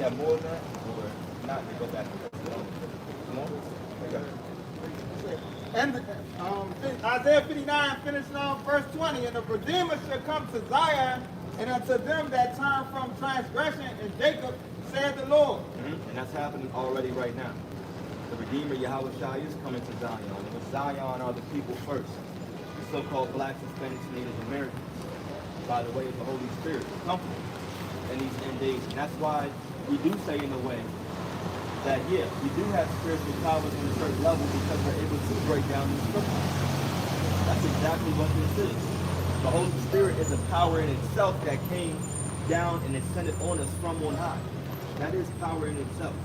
have more than that, or not, they go back to the Come on. Okay. And Isaiah 59, finishing on verse 20, and the Redeemer shall come to Zion, and unto them that turn from transgression in Jacob, said the Lord. And that's happening already right now. The Redeemer, Yahweh Shai, is coming to Zion. And with Zion are the people first, the so-called blacks, Hispanics, and Native Americans, by the way of the Holy Spirit, the Comforter, in these end days. And that's why we do say, in a way, that, yeah, we do have spiritual powers on a certain level because we're able to break down the scriptures. That's exactly what this is. The Holy Spirit is a power in itself that came down and ascended on us from on high. That is power in itself.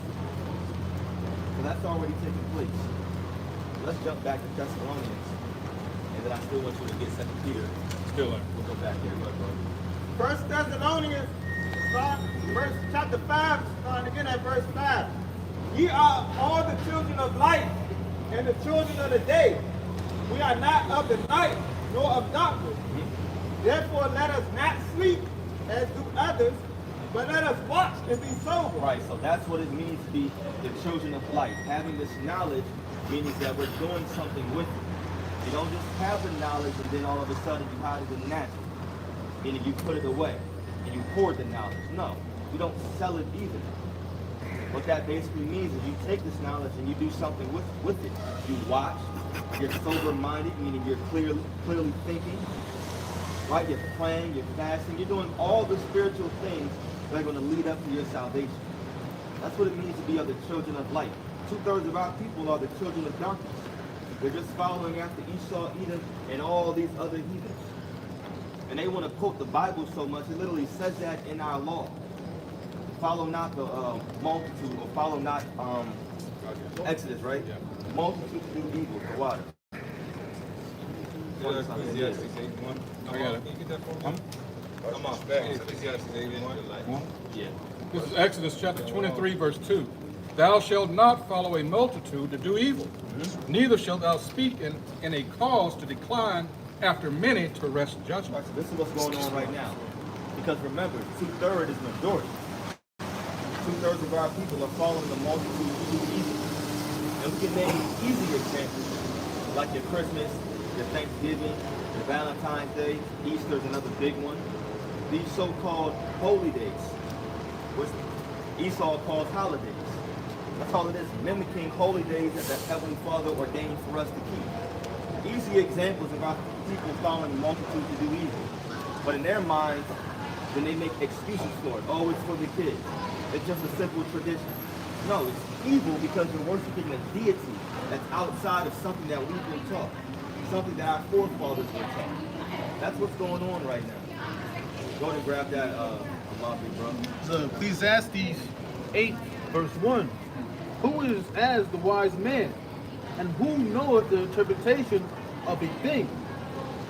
So that's already taken place. Let's jump back to Thessalonians. And then I still want you to get 2 Peter. Still learn. We'll go back here. Go ahead, bro. 1 Thessalonians, chapter 5, starting again at verse 5. Ye are all the children of light and the children of the day. We are not of the night nor of darkness. Therefore let us not sleep as do others, but let us watch and be sober. Right, so that's what it means to be the children of light. Having this knowledge means that we're doing something with it. You don't just have the knowledge and then all of a sudden you hide it in the natural. Meaning you put it away and you hoard the knowledge. No, you don't sell it either. What that basically means is you take this knowledge and you do something with it. You watch, you're sober-minded, meaning you're clearly thinking, right? You're praying, you're fasting, you're doing all the spiritual things that are going to lead up to your salvation. That's what it means to be of the children of light. 2/3 of our people are the children of darkness. They're just following after Esau, Edom, and all these other heathens. And they want to quote the Bible so much, it literally says that in our law. Follow not the multitude, or follow not Exodus, right? Yeah. Multitude to do evil, the water. Ecclesiastes 8:1. I got it. Can you get that for me? I'm off back. Ecclesiastes 8:1. Yeah. This is Exodus chapter 23, verse 2. Thou shalt not follow a multitude to do evil, neither shalt thou speak in a cause to decline after many to wrest judgment. Right, so this is what's going on right now. Because remember, 2/3 is majority. 2/3 of our people are following the multitude to do evil. And we can name easy examples, like your Christmas, your Thanksgiving, your Valentine's Day, Easter is another big one. These so-called holy days, which Esau calls holidays. That's all it is, mimicking holy days that the Heavenly Father ordained for us to keep. Easy examples of our people following the multitude to do evil. But in their minds, then they make excuses for it. Oh, it's for the kids. It's just a simple tradition. No, it's evil because you're worshiping a deity that's outside of something that we've been taught. Something that our forefathers were taught. That's what's going on right now. Go ahead and grab that, bro. So Ecclesiastes 8, verse 1. Who is as the wise man, and who knoweth the interpretation of a thing?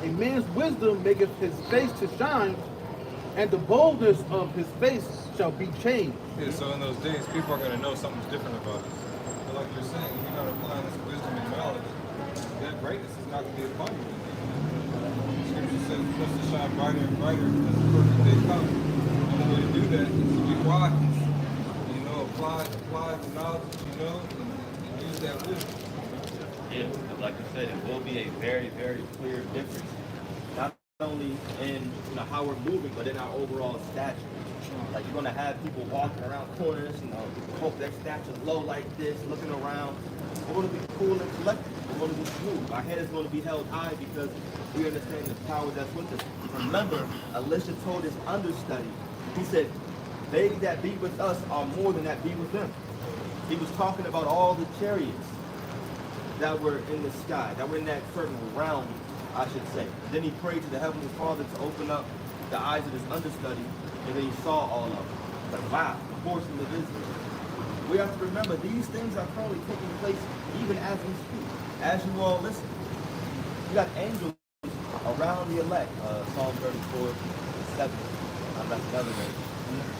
A man's wisdom maketh his face to shine, and the boldness of his face shall be changed. Yeah, so in those days, people are going to know something's different about us. But like you're saying, you're not applying this wisdom and knowledge, that greatness is not going to be upon you. Scripture says it's supposed to shine brighter and brighter as the perfect day comes. And the way to do that is to be wise. You know, apply the knowledge that you know and use that wisdom. Yeah, like you said, it will be a very, very clear difference. Not only in how we're moving, but in our overall stature. Like you're gonna have people walking around corners, hope their stature low like this, looking around. We're gonna be cool and collected. We're gonna be smooth. Our head is gonna be held high because we understand the power that's with us. Remember, Elisha told his understudy, he said, they that be with us are more than that be with them. He was talking about all the chariots that were in the sky, that were in that certain realm, I should say. Then he prayed to the Heavenly Father to open up the eyes of his understudy, and then he saw all of them. Like, wow, the portion of Israel. We have to remember, these things are currently taking place even as we speak, as you all listen. You got angels around the elect. Psalm 34, 7. That's another name.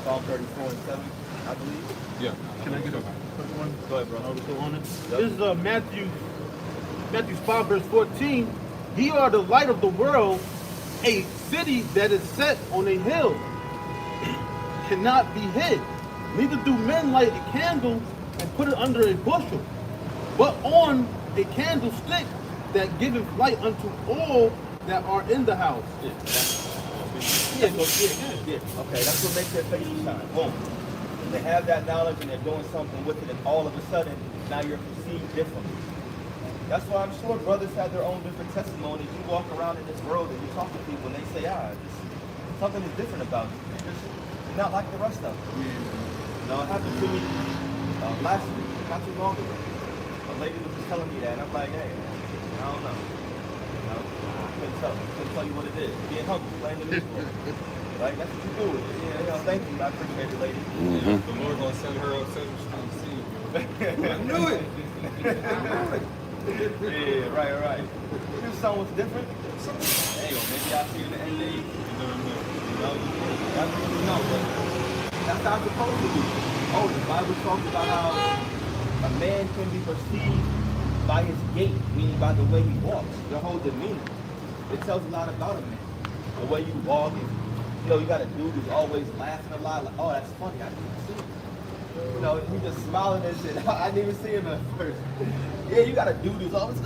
Psalm 34 and 7, I believe. Yeah. Can I get a quick one? Go ahead, bro. On it? This is Matthew 5, verse 14. Ye are the light of the world. A city that is set on a hill cannot be hid. Neither do men light a candle and put it under a bushel, but on a candlestick that giveth light unto all that are in the house. Yeah, Yeah, go yeah. yeah. Okay, that's what makes their faces shine. Boom. They have that knowledge and they're doing something with it, and all of a sudden, now you're perceived differently. That's why I'm sure brothers have their own different testimonies. You walk around in this world and you talk to people and they say, something is different about you. You're not like the rest of them. You know, it happened to me last week, not too long ago. A lady was just telling me that, and I'm like, hey, I don't know. You know, I couldn't tell you what it is. Being hungry, playing the news. Right? That's what you do. Yeah, you know, thank you. I appreciate it, lady. The Lord gonna send her up 7th Street to see you. I knew it. Yeah, right. If someone's different, hey, well, maybe I'll see you in the end days. You know, that's what you know, but that's how it's supposed to be. Oh, the Bible talks about how a man can be perceived by his gait, meaning by the way he walks, your whole demeanor. It tells a lot about a man. The way you walk, you know, you got a dude who's always laughing a lot, like, oh, that's funny, I didn't even see it. You know, he just smiling and shit. I didn't even see him at first. Yeah, you got a dude who's always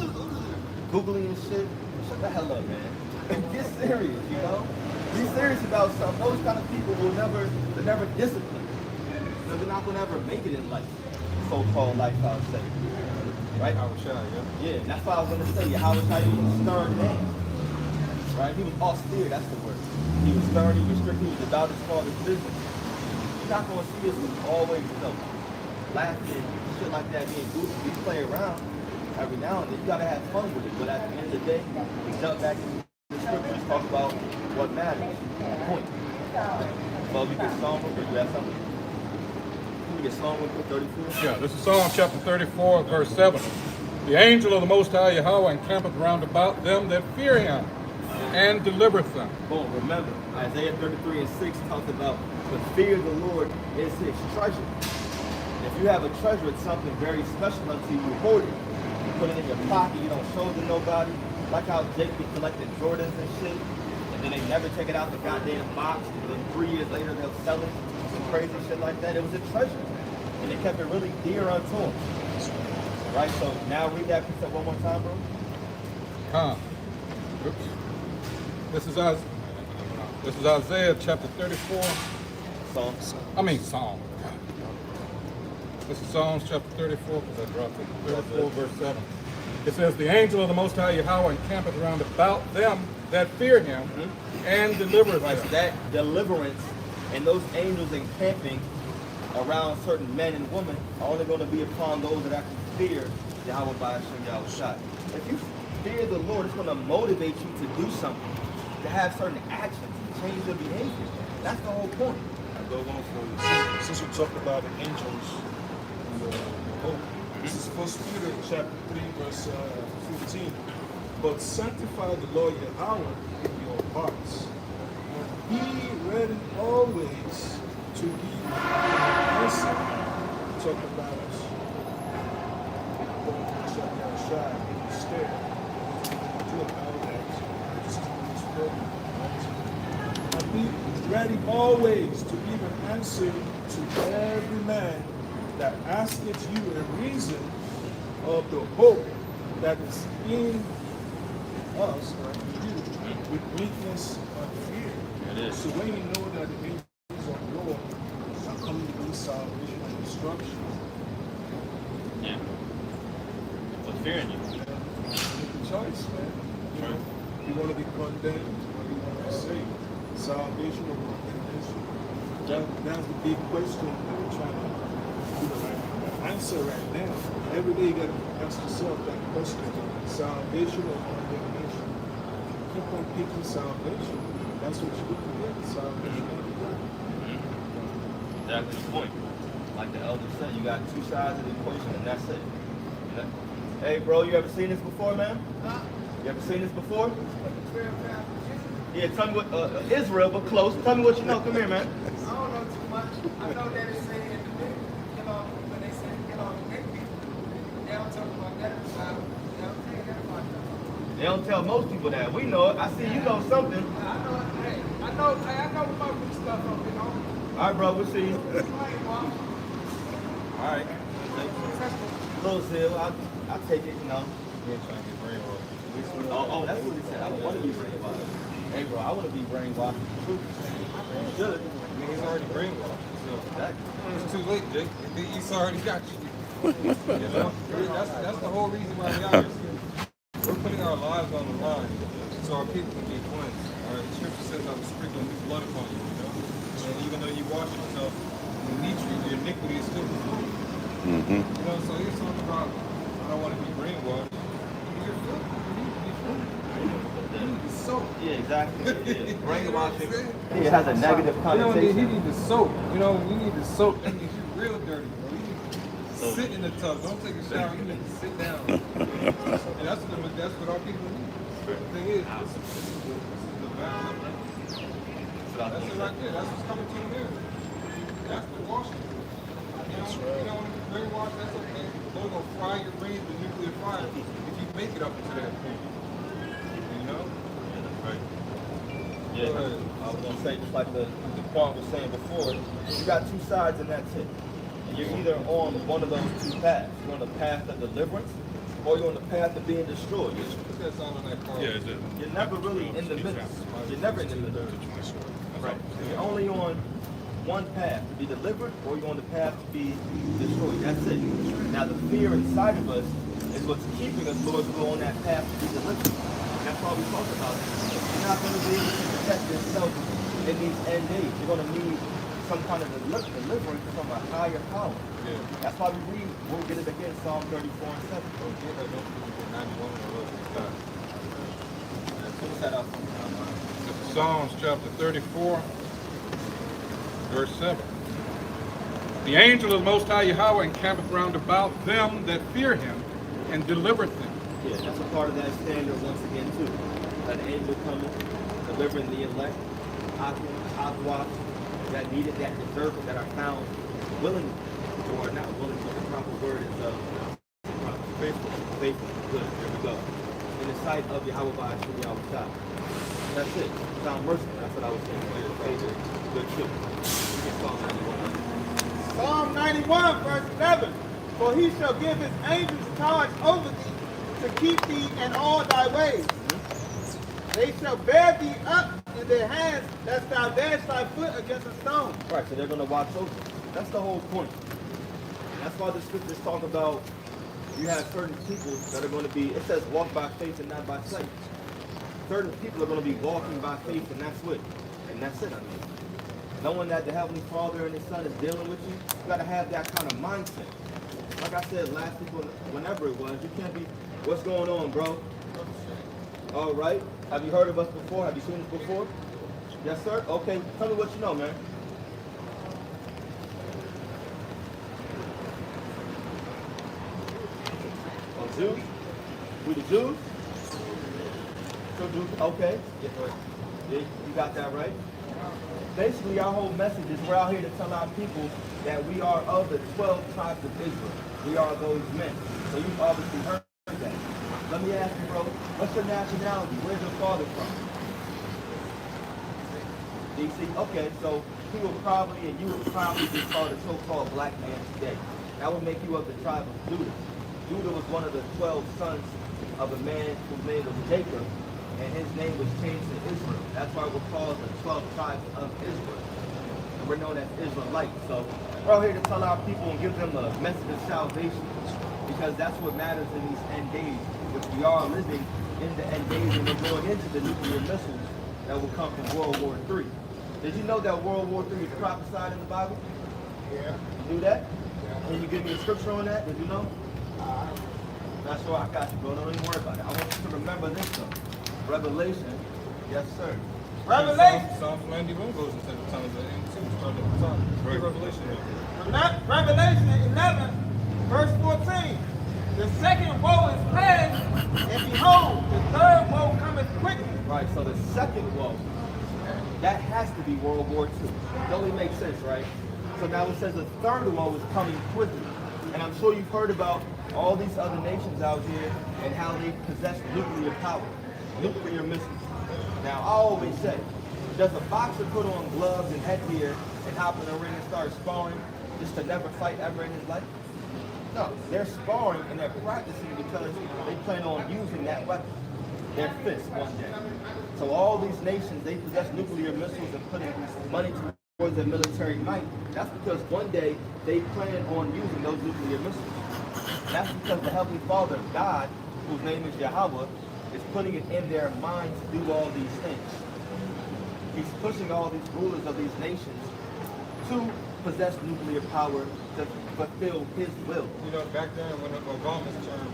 googling and shit. Shut the hell up, man. Get serious, you know? Be serious about something. Those kind of people they're never disciplined. So they're not gonna ever make it in life. So-called life, I would say. Right? I was shy, yeah. Yeah, and that's what I was gonna say. How was he was a stern man? Right? He was austere, that's the word. He was stern, he was strict, he was about his father's business. You're not gonna see us always, you know, laughing, shit like that, being goofy. We play around every now and then. You gotta have fun with it. But at the end of the day, we jump back into the scriptures, talk about what matters. Point. Well, we get Psalm, or you have something? We get Psalm 34. Yeah, this is Psalm chapter 34, verse 7. The angel of the Most High Yahweh encampeth round about them that fear him, and delivereth them. Boom, remember, Isaiah 33 and 6 talks about the fear of the Lord is his treasure. If you have a treasure, it's something very special unto you. You hold it. You put it in your pocket. You don't show it to nobody. Like how Jake be collecting Jordans and shit, and then they never take it out the goddamn box. And then 3 years later, they'll sell it. Some crazy shit like that. It was a treasure. And they kept it really dear unto them. Right? So now read that precept one more time, bro. Oops. This is Isaiah chapter 34. Psalm. This is Psalms chapter 34, because I dropped it. 34, verse 7. It says, the angel of the Most High Yahweh encampeth round about them that fear him, and delivereth Right, them. so that deliverance and those angels encamping around certain men and women are only going to be upon those that actually fear Yahweh by Hashem Yahweh Shai. If you fear the Lord, it's going to motivate you to do something, to have certain actions, to change your behavior. That's the whole point. I go on for you. Since we talked about the angels and the hope, this is 1 Peter chapter 3, verse 15. But sanctify the Lord Yahweh in your hearts, and be ready always to give an answer. Talk about us. And be ready always to give an answer to every man that asketh you a reason of the hope that is in us, or in you, with meekness and fear. It is. So when you know that the angels of the Lord are coming to bring salvation and instruction, Yeah. What's fearing you? make a choice, man. You know, you want to be condemned, or you want to be saved. Salvation or condemnation. That's the big question that we're trying to answer right now. Every day you got to ask yourself that question: salvation or condemnation? Keep on picking salvation. That's what you're looking at. Salvation. Exactly the point. Like the elder said, you got two sides of the equation, and that's it. You know? Hey, bro, you ever seen this before, man? You ever seen this before? Yeah, tell me what, Israel, but close. Tell me what you know. Come here, man. I don't know too much. I know that it's saying in the book, when they say kill all the big people, they don't talk about that. They don't tell you that about them. They don't tell most people that. We know it. I see you know something. I know, hey, I know about this stuff, you know. All right, bro. We'll see you. All right. Little Zil, I'll take it, you know. You ain't trying to get brainwashed. Oh, that's what he said. I don't want to be brainwashed. Hey, bro, I want to be brainwashed. You should. I mean, he's already brainwashed. So Exactly. it's too late, Jake. He's already got you. You know? That's the whole reason why we out here. We're putting our lives on the line so our people can be cleansed. All right? The scripture says I will sprinkle new blood upon you, you know? And even though you wash yourself in Nitri, your iniquity is still before you. You know, so he's talking about, I don't want to be brainwashed. You're filthy. You need to be filthy. You need to soak. Yeah, exactly. Yeah. Brainwashing. You know what I'm saying? It has a negative You know, he connotation. need to soak. You know, we need to soak. That means you're real dirty, bro. You need to sit in the tub. Don't take a shower. You need to sit down. And that's what our people need. The thing is, this is the battle. That's it right there. That's what's coming to an end. That's the washing. You know, when you brainwash, that's okay. The Lord gonna fry your brain with nuclear fire if you make it up to that point. You know? Right. Yeah, I was gonna say, just like the Quan was saying before, you got two sides in that tip. And you're either on one of those two paths. You're on the path of deliverance, or you're on the path of being destroyed. Put that song on that car. Yeah, it is. You're never really in the middle. You're never in the middle. Right. You're only on one path to be delivered, or you're on the path to be destroyed. That's it. Now the fear inside of us is what's keeping us, Lord, to go on that path to be delivered. That's why we talk about it. You're not going to be able to protect yourself in these end days. You're going to need some kind of deliverance from a higher power. Yeah. That's why we read, we'll get it again, Psalm 34 and 7. Don't get that, don't get 91 or whatever. Finish that up. Psalms chapter 34, verse 7. The angel of the Most High Yahweh encampeth round about them that fear him and delivereth them. Yeah, that's a part of that standard once again too. That angel coming, delivering the elect, Aqua, that needed, that deserve it, that are found willing, or not willing, but the proper word is faithful. Faithful. Good. There we go. In the sight of Yahweh by Yahweh. That's it. Sound merciful. That's what I was saying. Good too. We get Psalm 91. Psalm 91, verse 11. For he shall give his angels charge over thee, to keep thee in all thy ways. They shall bear thee up in their hands, lest thou dash thy foot against a stone. Right, so they're going to watch over. That's the whole point. That's why the scriptures talk about you have certain people that are going to be, it says walk by faith and not by sight. Certain people are going to be walking by faith and that's it. And that's it, I mean. Knowing that the Heavenly Father and His Son is dealing with you, you got to have that kind of mindset. Like I said last week, whenever it was, you can't be, what's going on, bro? All right. Have you heard of us before? Have you seen us before? Yes, sir? Okay. Tell me what you know, man. Oh, Jews? We the Jews? So Jews, okay. Yeah, you got that right. Basically, our whole message is we're out here to tell our people that we are of the 12 tribes of Israel. We are those men. So you've obviously heard that. Let me ask you, bro, what's your nationality? Where's your father from? DC? Okay, so he will probably, and you would probably be called a so-called black man today. That would make you of the tribe of Judah. Judah was one of the 12 sons of a man whose name was Jacob, and his name was changed to Israel. That's why we're called the 12 tribes of Israel. And we're known as Israelites. So we're out here to tell our people and give them a message of salvation, because that's what matters in these end days, which we are living in the end days, and we're going into the nuclear missiles that will come from World War III. Did you know that World War III is prophesied in the Bible? Yeah. You knew that? Can you give me a scripture on that? Did you know? Not sure. I got you, bro. Don't even worry about it. I want you to remember this, though. Revelation. Yes, sir. Revelation. Psalms 91 goes into the tongues of the two, starting at the top. Read Revelation. Revelation 11, verse 14. The second woe is past, and behold, the third woe cometh quickly. Right, so the second woe, that has to be World War II. It only makes sense, right? So now it says the third woe is coming quickly. And I'm sure you've heard about all these other nations out here and how they possess nuclear power, nuclear missiles. Now, I always say, does a boxer put on gloves and headgear and hop in the ring and start sparring just to never fight ever in his life? No, they're sparring and they're practicing because they plan on using that weapon, their fist, one day. So all these nations, they possess nuclear missiles and putting money towards their military might. That's because one day they plan on using those nuclear missiles. That's because the Heavenly Father, God, whose name is Yahweh, is putting it in their mind to do all these things. He's pushing all these rulers of these nations to possess nuclear power to fulfill his will. You know, back then when Obama's term,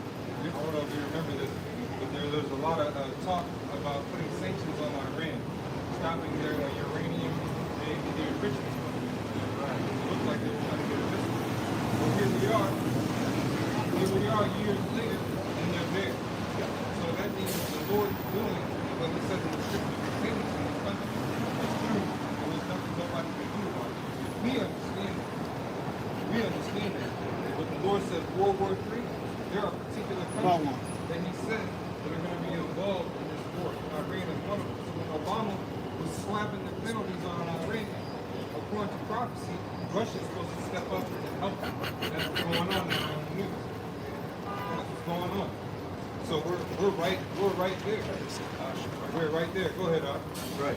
I don't know if you remember this, but there was a lot of talk about putting sanctions on Iran, stopping their uranium and their enrichment. It looked like they were trying to get a missile. But here we are years later, and they're there. So that means the Lord is doing what he says in the scripture pertaining to this country. It's true, and there's nothing nobody can do about it. We understand it. We understand that. But the Lord said World War III, there are particular countries that he said that are going to be involved in this war. Iran is one of them. So when Obama was slapping the penalties on Iran, according to prophecy, Russia's supposed to step up and help them. That's what's going on now in the news. That's what's going on. So we're right there. We're right there. Go ahead, Art. Right.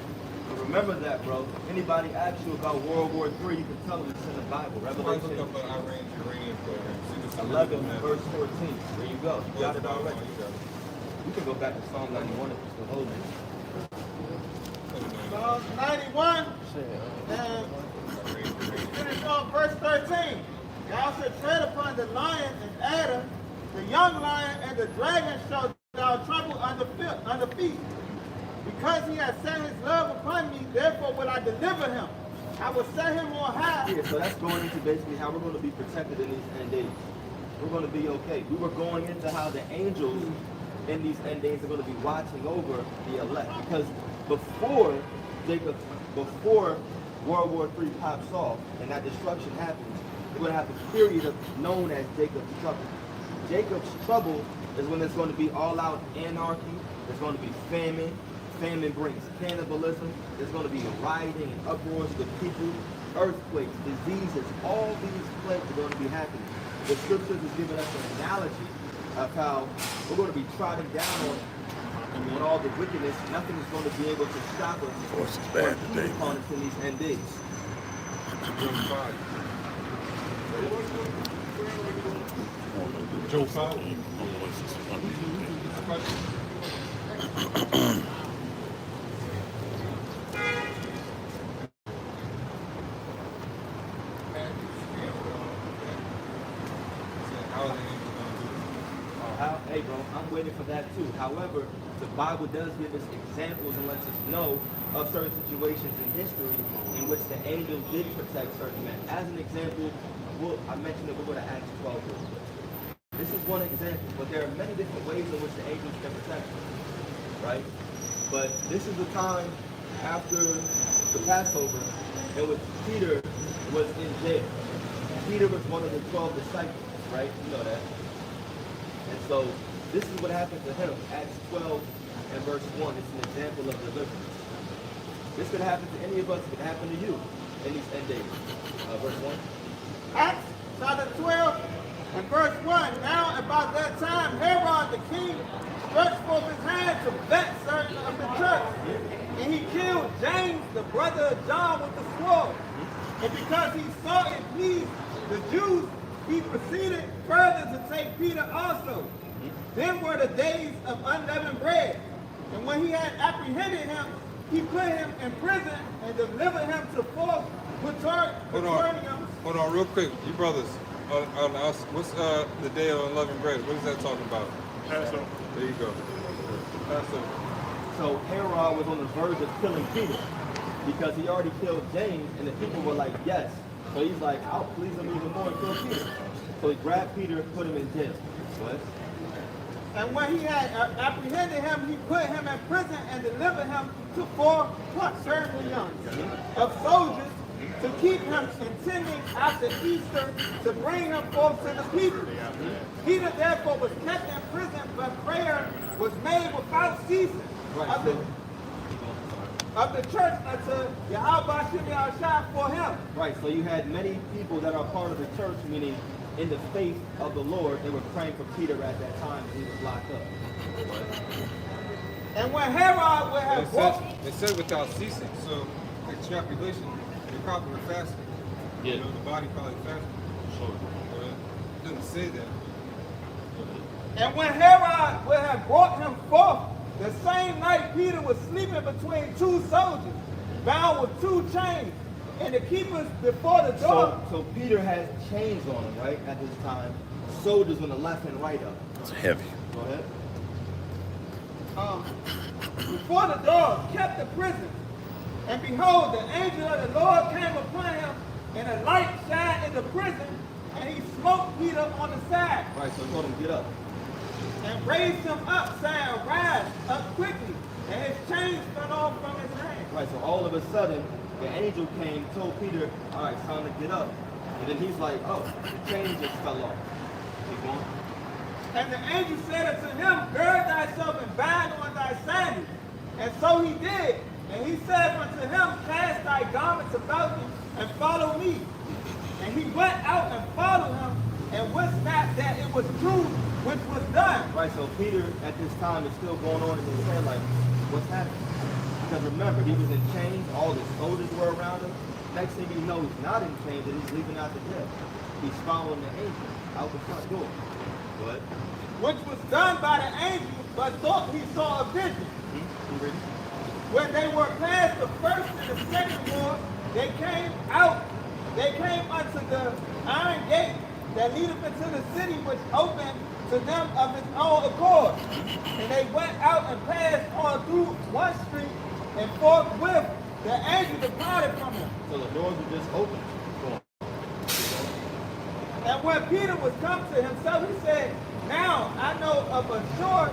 But remember that, bro. If anybody asks you about World War III, you can tell them it's in the Bible. Somebody Revelation look up Iran's uranium program. See what's 11, on that. verse 14. There you go. You got it already. You got it. You can go back to Psalm 91 if you're still holding it. Psalm 91 and finish on verse 13. Thou shalt tread upon the lion and adder, the young lion and the dragon shall thou trample under feet. Because he has set his love upon me, therefore will I deliver him. I will set him on high. Yeah, so that's going into basically how we're going to be protected in these end days. We're going to be okay. We were going into how the angels in these end days are going to be watching over the elect. Because before World War III pops off and that destruction happens, we're going to have a period known as Jacob's trouble. Jacob's trouble is when there's going to be all-out anarchy. There's going to be famine. Famine brings cannibalism. There's going to be rioting and uproars with people, earthquakes, diseases. All these plagues are going to be happening. The scriptures is giving us an analogy of how we're going to be trodden down on all the wickedness. Nothing is going to be able to stop us or keep upon us in these end days. Joe 5. Hey bro, I'm waiting for that too. However, the Bible does give us examples and lets us know of certain situations in history in which the angels did protect certain men. As an example, I mentioned that we're going to Acts 12 real quick. This is one example, but there are many different ways in which the angels can protect us, right? But this is the time after the Passover in which Peter was in jail. Peter was one of the 12 disciples, right? You know that. And so this is what happened to him. Acts 12 and verse 1. It's an example of deliverance. This could happen to any of us. It could happen to you in these end days. Verse 1. Acts chapter 12 and verse 1. Now about that time, Herod the king stretched forth his hand to vex certain of the church. And he killed James, the brother of John, with the sword. And because he saw it pleased the Jews, he proceeded further to take Peter also. Then were the days of unleavened bread. And when he had apprehended him, he put him in prison and delivered him to four Praetorians. Hold on, real quick. You brothers, what's the day of unleavened bread? What is that talking about? Passover. There you go. Passover. So Herod was on the verge of killing Peter because he already killed James, and the people were like, yes. So he's like, I'll please him even more and kill Peter. So he grabbed Peter and put him in jail. What? And when he had apprehended him, he put him in prison and delivered him to four Praetorians of soldiers to keep him, intending after Easter to bring him forth to the people. Peter therefore was kept in prison, but prayer was made without ceasing. Right. of the church unto Yahweh Shem Yahushua for him. Right, so you had many people that are part of the church, meaning in the faith of the Lord, they were praying for Peter at that time when he was locked up. And when Herod would have brought, It said without ceasing. So extrapolation, they probably were fasting. Yeah. You know, the body probably fasted. Sure. But it doesn't say that. and when Herod would have brought him forth, the same night Peter was sleeping between two soldiers, bound with two chains, and the keepers before the door. So Peter has chains on him, right, at this time. Soldiers on the left and right of him. It's heavy. Go ahead. Before the door kept the prison. And behold, the angel of the Lord came upon him, and a light shined in the prison, and he smote Peter on the side, Right, so he told him, get up. and raised him up, saying, Rise up quickly. And his chains fell off from his hand. Right, so all of a sudden, the angel came, told Peter, all right, it's time to get up. And then he's like, oh, the chain just fell off. Keep going. And the angel said unto him, Gird thyself and bind on thy sandals. And so he did. And he said unto him, Cast thy garments about thee, and follow me. And he went out and followed him, and wist not that it was true which was done. Right, so Peter at this time is still going on in his head like, what's happening? Because remember, he was in chains, all the soldiers were around him. Next thing you know, he's not in chains and he's leaving out the jail. He's following the angel out the front door. What? Which was done by the angel, but thought he saw a vision. When they were past the first and the second ward, they came unto the iron gate that leadeth into the city, which opened to them of its own accord. And they went out and passed on through one street, and forthwith the angel departed from him. So the doors were just open. Go on. And when Peter was come to himself, he said, Now I know of a sure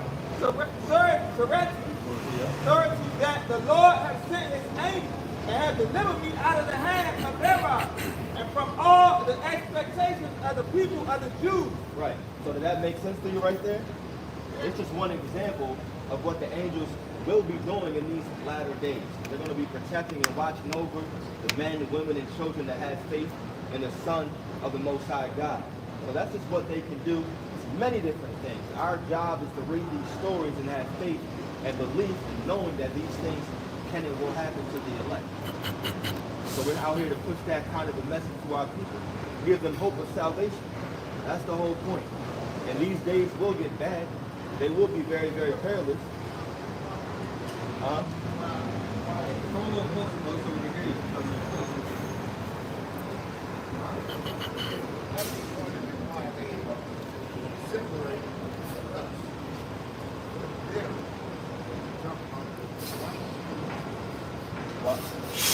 certainty that the Lord has sent his angel and has delivered me out of the hand of Herod and from all the expectations of the people of the Jews. Right. So did that make sense to you right there? It's just one example of what the angels will be doing in these latter days. They're going to be protecting and watching over the men, women, and children that have faith in the Son of the Most High God. So that's just what they can do. It's many different things. Our job is to read these stories and have faith and belief in knowing that these things can and will happen to the elect. So we're out here to push that kind of a message to our people, give them hope of salvation. That's the whole point. And these days will get bad. They will be very, very perilous. Come a little closer, so we can hear you.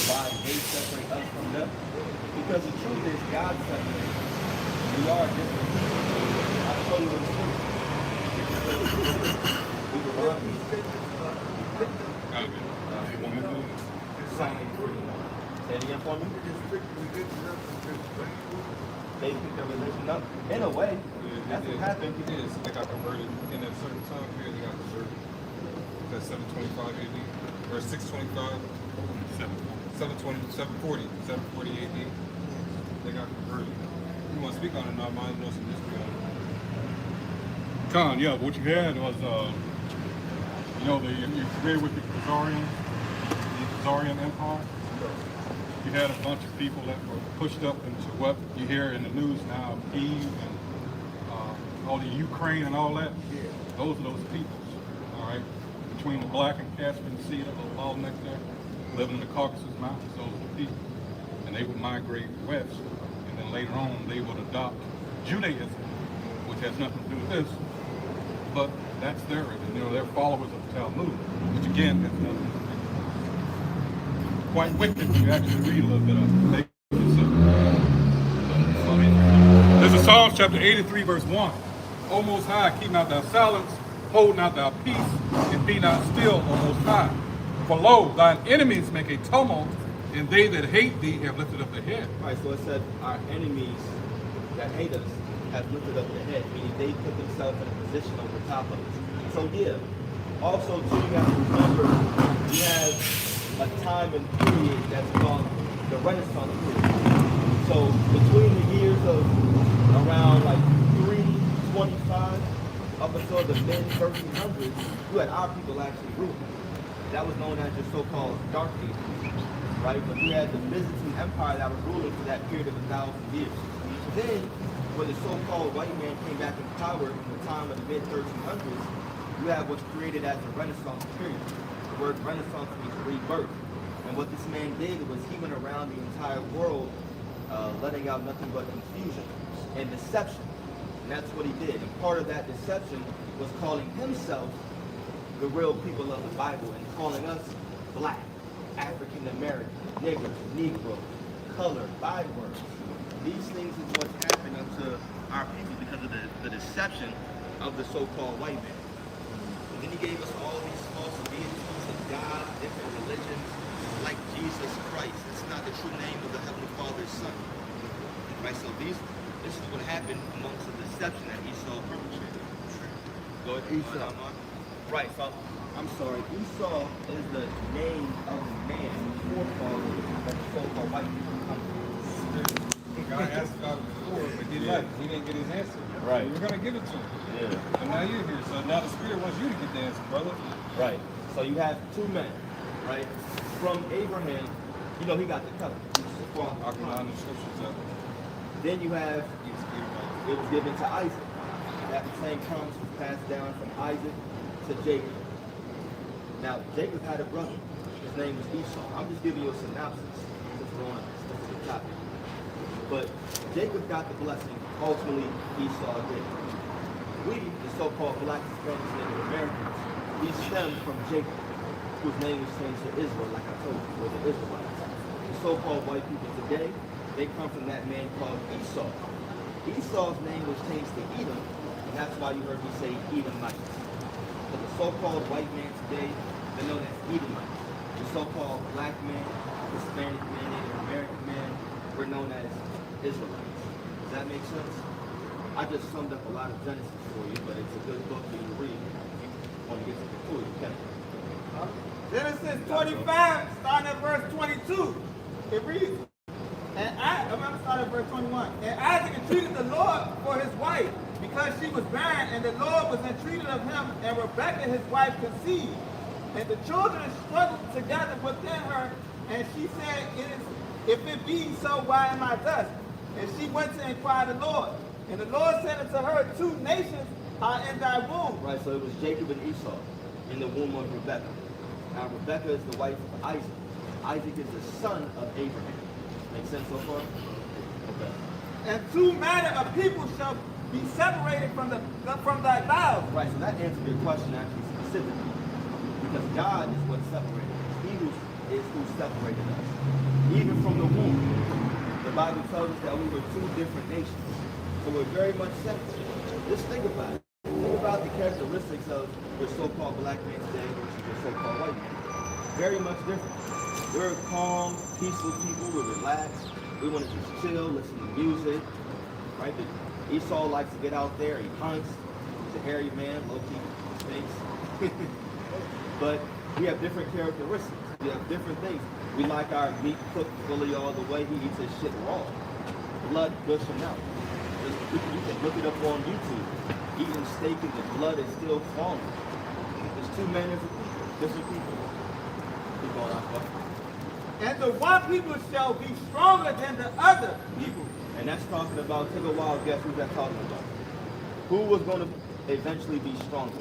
Why they separate us from them? Because the truth is God separates us. We are different. I'll show you in scripture. We were on Say it again for me. They picked their religion up. In a way, that's what happened. Yes, they got converted in a certain time period. They got converted. That's 725 AD or 625, 720, 740, 740 AD. They got converted. You want to speak on it now? Mine know some history on it. Con, yeah, what you had was, you're familiar with the Khazarian Empire? You had a bunch of people that were pushed up into what you hear in the news now, Kyiv and all the Ukraine and all that. Those are those peoples, all right? Between the Black and Caspian Sea, that little bottleneck there, living in the Caucasus Mountains, those are the people. And they would migrate west, and then later on they would adopt Judaism, which has nothing to do with this, but that's their religion. They're followers of the Talmud, which again has nothing to do with it. Quite wicked if you actually read a little bit of it. This is Psalms chapter 83, verse 1. O Most High, keep not thy silence, hold not thy peace, and be not still, O Most High. For lo, thine enemies make a tumult, and they that hate thee have lifted up their head. Right, so it said our enemies that hate us have lifted up their head, meaning they put themselves in a position over top of us. So yeah, also too, you have to remember, you have a time and period that's called the Renaissance period. So between the years of around like 325 up until the mid 1300s, you had our people actually ruling. That was known as your so-called Dark Ages, right? But you had the Byzantine Empire that was ruling for that period of 1,000 years. Then, when the so-called white man came back in power in the time of the mid 1300s, you have what's created as the Renaissance period. The word Renaissance means rebirth. And what this man did was he went around the entire world letting out nothing but confusion and deception. And that's what he did. And part of that deception was calling himself the real people of the Bible and calling us black, African American, nigger, Negro, color, bywords. These things is what's happened unto our people because of the deception of the so-called white man. And then he gave us all these false deities and God, different religions, like Jesus Christ. It's not the true name of the Heavenly Father's Son. Right? So this is what happened amongst the deception that Esau perpetrated. Go ahead, Esau. Right, so I'm sorry. Esau is the name of the man, the forefather that the so-called white people come from. God asked about it before, but he left. He didn't get his answer. Right. We were going to give it to him. Yeah. And now you're here. So now the Spirit wants you to get the answer, brother. Right. So you have two men, right? From Abraham, you know, he got the covenant. I can line the scriptures up. Then you have, it was given to Isaac. That same promise was passed down from Isaac to Jacob. Now, Jacob had a brother. His name was Esau. I'm just giving you a synopsis since we're on a specific topic. But Jacob got the blessing. Ultimately, Esau did. We, the so-called black Hispanics, Native Americans, we stem from Jacob, whose name was changed to Israel, like I told you, or the Israelites. The so-called white people today, they come from that man called Esau. Esau's name was changed to Edom, and that's why you heard me say Edomites. But the so-called white man today, they're known as Edomites. The so-called black man, Hispanic man, Native American man, we're known as Israelites. Does that make sense? I just summed up a lot of Genesis for you, but it's a good book for you to read. If you want to get to the clue, you can. Genesis 25, starting at verse 22. It reads, I'm going to start at verse 21. And Isaac entreated the Lord for his wife, because she was barren, and the Lord was entreated of him, and Rebekah his wife conceived. And the children struggled together within her, and she said, if it be so, why am I thus? And she went to inquire the Lord. And the Lord said unto her, 2 nations are in thy womb. Right, so it was Jacob and Esau in the womb of Rebekah. Now, Rebekah is the wife of Isaac. Isaac is the son of Abraham. Make sense so far? Okay. And 2 manner of people shall be separated from thy bowels. Right, so that answered your question actually specifically. Because God is what separated us. He is who separated us. Even from the womb. The Bible tells us that we were 2 different nations. So we're very much separate. Just think about it. Think about the characteristics of your so-called black man today versus your so-called white man. Very much different. We're calm, peaceful people. We're relaxed. We want to just chill, listen to music. Right? Esau likes to get out there. He hunts. He's a hairy man, low-key, face. But we have different characteristics. We have different things. We like our meat cooked fully all the way. He eats his shit raw. Blood gushing out. You can look it up on YouTube. Eating steak and the blood is still falling. There's 2 manners of people, different people. Keep going on. And the one people shall be stronger than the other people. And that's talking about, take a wild guess, who's that talking about? Who was going to eventually be stronger?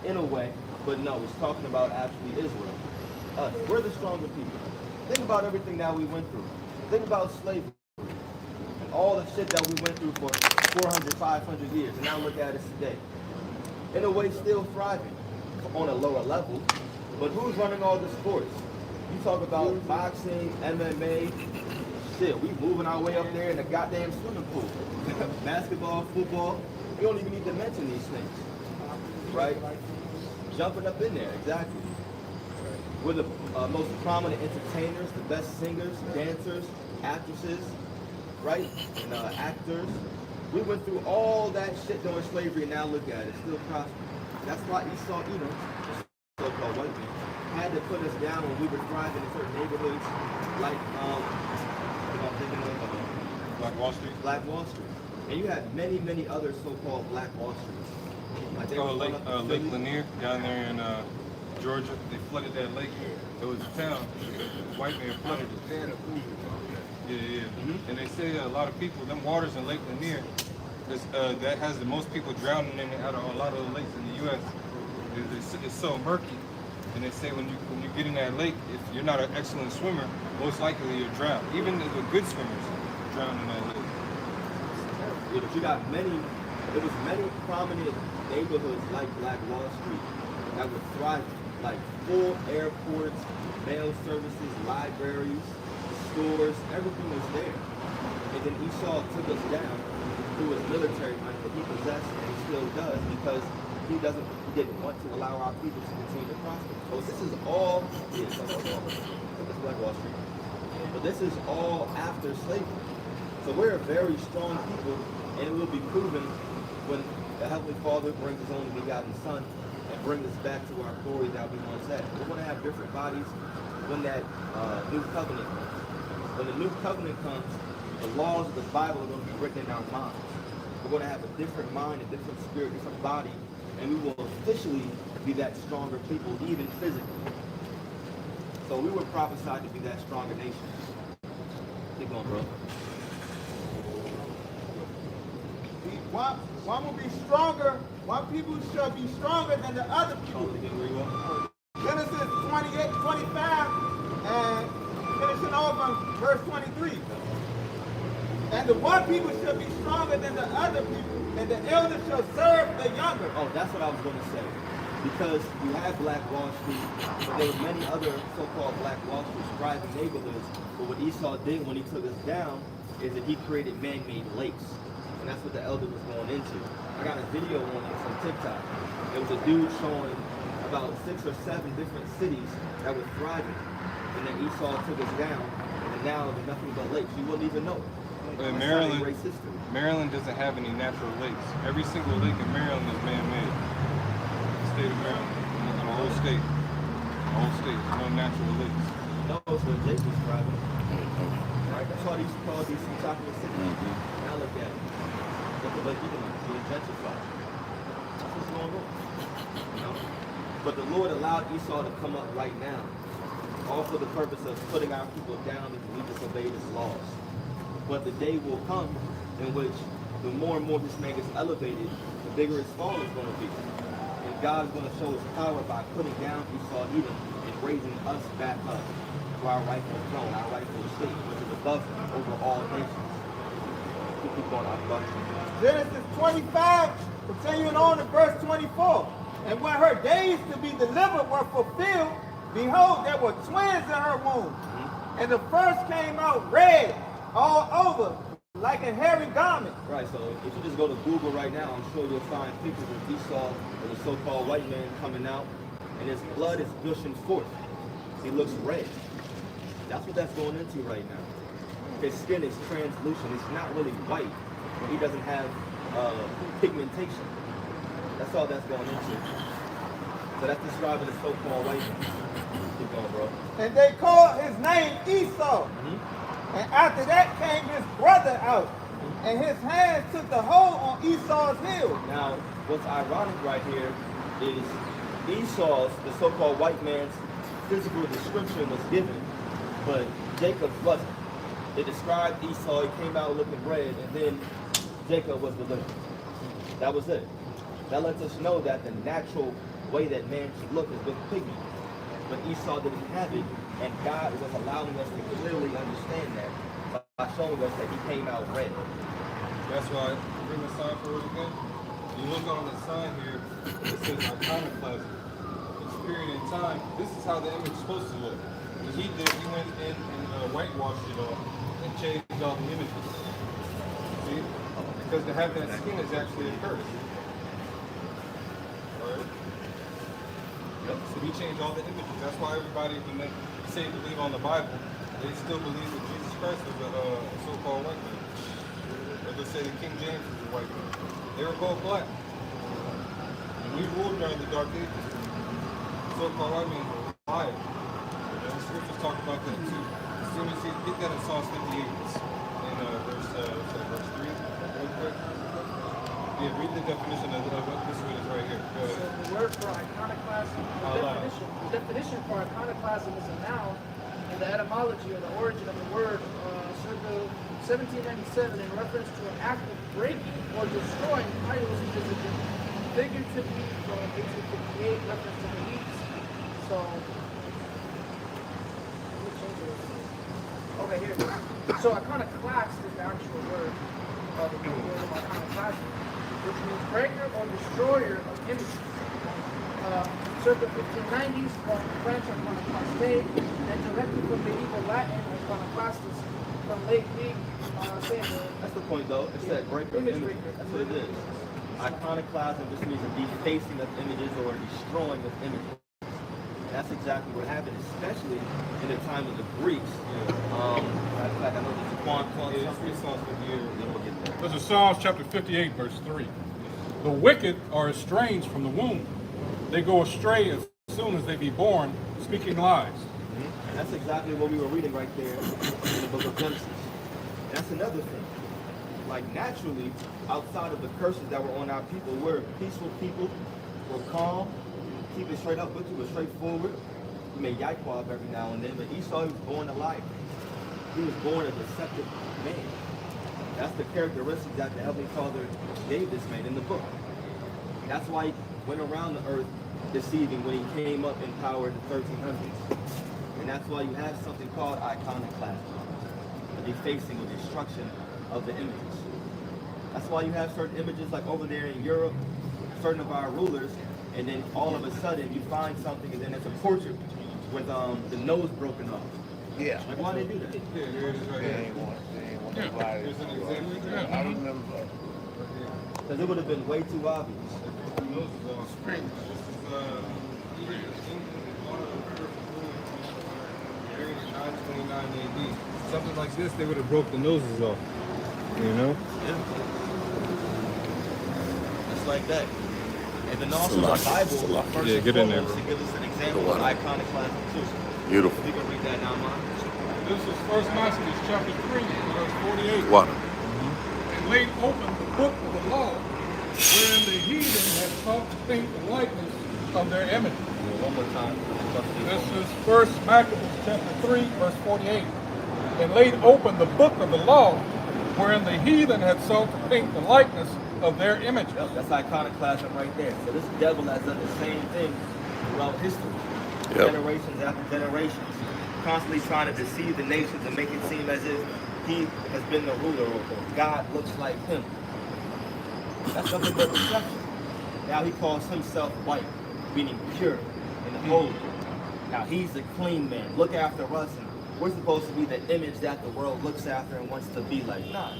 In a way, but no, it's talking about actually Israel. Us. We're the stronger people. Think about everything that we went through. Think about slavery. And all the shit that we went through for 400, 500 years. And now look at us today. In a way, still thriving on a lower level. But who's running all the sports? You talk about boxing, MMA. Shit, we moving our way up there in the goddamn swimming pool. Basketball, football. You don't even need to mention these things. Right? Jumping up in there, exactly. We're the most prominent entertainers, the best singers, dancers, actresses, right? And actors. We went through all that shit during slavery, and now look at it, still prospering. That's why Esau Edom is so-called white man, had to put us down when we were thriving in certain neighborhoods, like I'm thinking of Black Wall Street. Black Wall Street, and you had many other so-called Black Wall Streets. Like they Oh, were Lake, going up to Lake Philly. Lanier down there in Georgia. They flooded that lake. It was a town. The white man flooded it. Yeah. And they say a lot of people, them waters in Lake Lanier, that has the most people drowning in it out of a lot of the lakes in the U.S. It's so murky. And they say when you get in that lake, if you're not an excellent swimmer, most likely you'll drown. Even the good swimmers drown in that lake. Yeah, but you got there was many prominent neighborhoods like Black Wall Street that were thriving, like full airports, mail services, libraries, stores, everything was there. And then Esau took us down through his military might that he possessed and he still does because he didn't want to allow our people to continue to prosper. So this is all, that's Black Wall Street. But this is all after slavery. So we're a very strong people, and it will be proven when the Heavenly Father brings His only begotten Son and brings us back to our glory that we once had. We're going to have different bodies when that new covenant comes. When the new covenant comes, the laws of the Bible are going to be written in our minds. We're going to have a different mind, a different spirit, a different body, and we will officially be that stronger people, even physically. So we were prophesied to be that stronger nation. Keep going, bro. One will be stronger. One people shall be stronger than the other people. Genesis 28, 25, and finishing off on verse 23. And the one people shall be stronger than the other people, and the elder shall serve the younger. Oh, that's what I was going to say. Because you have Black Wall Street, but there were many other so-called Black Wall Street thriving neighborhoods. But what Esau did when he took us down is that he created man-made lakes. And that's what the elder was going into. I got a video on it from TikTok. There was a dude showing about 6 or 7 different cities that were thriving. And then Esau took us down, and now there's nothing but lakes. You wouldn't even know. But That's Maryland, not erased history. Maryland doesn't have any natural lakes. Every single lake in Maryland is man-made. The state of Maryland, in the whole state. The whole state, there's no natural lakes. No, it's where Jake was thriving. Right? That's why they used to call these chocolate cities. Now look at it. Look at you can get gentrified. That's what's going on. You know? But the Lord allowed Esau to come up right now, all for the purpose of putting our people down if we disobey His laws. But the day will come in which the more and more this man gets elevated, the bigger his fall is going to be. And God is going to show His power by putting down Esau Edom and raising us back up to our rightful throne, our rightful state, which is above Him over all nations. Keep going, Genesis 25, continuing on to verse 24. And when her days to be delivered were fulfilled, behold, there were twins in her womb. And the first came out red all over, like a hairy garment. Right, so if you just go to Google right now, I'm sure you'll find pictures of Esau, of the so-called white man coming out, and his blood is gushing forth. He looks red. That's what that's going into right now. His skin is translucent. It's not really white, but he doesn't have pigmentation. That's all that's going into. So that's describing the so-called white man. Keep going, bro. And they called his name Esau. And after that came his brother out, and his hands took the hold on Esau's heel. Now, what's ironic right here is Esau's, the so-called white man's physical description was given, but Jacob's wasn't. They described Esau, he came out looking red, and then Jacob was delivered. That was it. That lets us know that the natural way that man should look is with pigment. But Esau didn't have it, and God was allowing us to clearly understand that by showing us that he came out red. That's why, bring the sign for it again. You look on the sign here, it says iconoclasm. It's a period in time. This is how the image is supposed to look. What he did, he went in and whitewashed it all and changed all the images. See? Because to have that skin is actually a curse. Alright? Yep. So we changed all the images. That's why everybody, when they say believe on the Bible, they still believe that Jesus Christ was a so-called white man. Or they say that King James was a white man. They were both black. And we ruled during the Dark Ages. So so-called white man is a liar. The scriptures talk about that too. As soon as you get that in Psalms 58, in verse 3, real quick. Yeah, read the definition of what this one is right here. Go So ahead. the word for iconoclasm, the definition for iconoclasm is a noun, and the etymology or the origin of the word, circa 1797, in reference to an act of breaking or destroying idols physically, figuratively from 1858, reference to the East. So, let me change it. Okay, here. So iconoclast is the actual word of the word of iconoclasm, which means breaker or destroyer of images. Circa 1590s, from French iconoclaste, and directly from medieval Latin iconoclastus, from late Greek, saying That's the point, though. It said breaker of Image images. breaker. That's what it is. Iconoclasm just means a defacing of images or a destroying of images. And that's exactly what happened, especially in the time of the Greeks. Matter of fact, I know this is Quan Yeah, something. it's Psalms 58. Then we'll get there. This is Psalms chapter 58, verse 3. The wicked are estranged from the womb. They go astray as soon as they be born, speaking lies. And that's exactly what we were reading right there in the book of Genesis. And that's another thing. Like naturally, outside of the curses that were on our people, we're peaceful people. We're calm. Keep it straight up with you. We're straightforward. We may yikewab every now and then, but Esau, he was born a liar. He was born a deceptive man. That's the characteristics that the Heavenly Father gave this man in the book. That's why he went around the earth deceiving when he came up in power in the 1300s. And that's why you have something called iconoclasm, the defacing or destruction of the images. That's why you have certain images like over there in Europe, certain of our rulers, and then all of a sudden you find something and then it's a portrait with the nose broken off. Yeah. Like why they do that? Yeah, here it is right They here. ain't want to Here's fly an example. I remember. Because it would have been way too obvious. Nose is on spring. This is one of the first during 929 AD. Something like this, they would have broke the noses off. You know? Just like that. And then also the Bible, first Yeah, and get in there, foremost, bro. to give us an example of iconoclasm too. Beautiful. If you can read that now, Mom. This is 1 Maccabees chapter 3, verse 48. Water. And laid open the book of the law, wherein the heathen had sought to paint the likeness of their image. One more time. This is 1 Maccabees chapter 3, verse 48. And laid open the book of the law, wherein the heathen had sought to paint the likeness of their image. Yep, that's iconoclasm right there. So this devil has done the same thing throughout history. Yep. Generations after generations. Constantly trying to deceive the nations and make it seem as if he has been the ruler or God looks like him. That's nothing but deception. Now he calls himself white, meaning pure and holy. Now he's the clean man. Look after us, and we're supposed to be the image that the world looks after and wants to be like. Nah.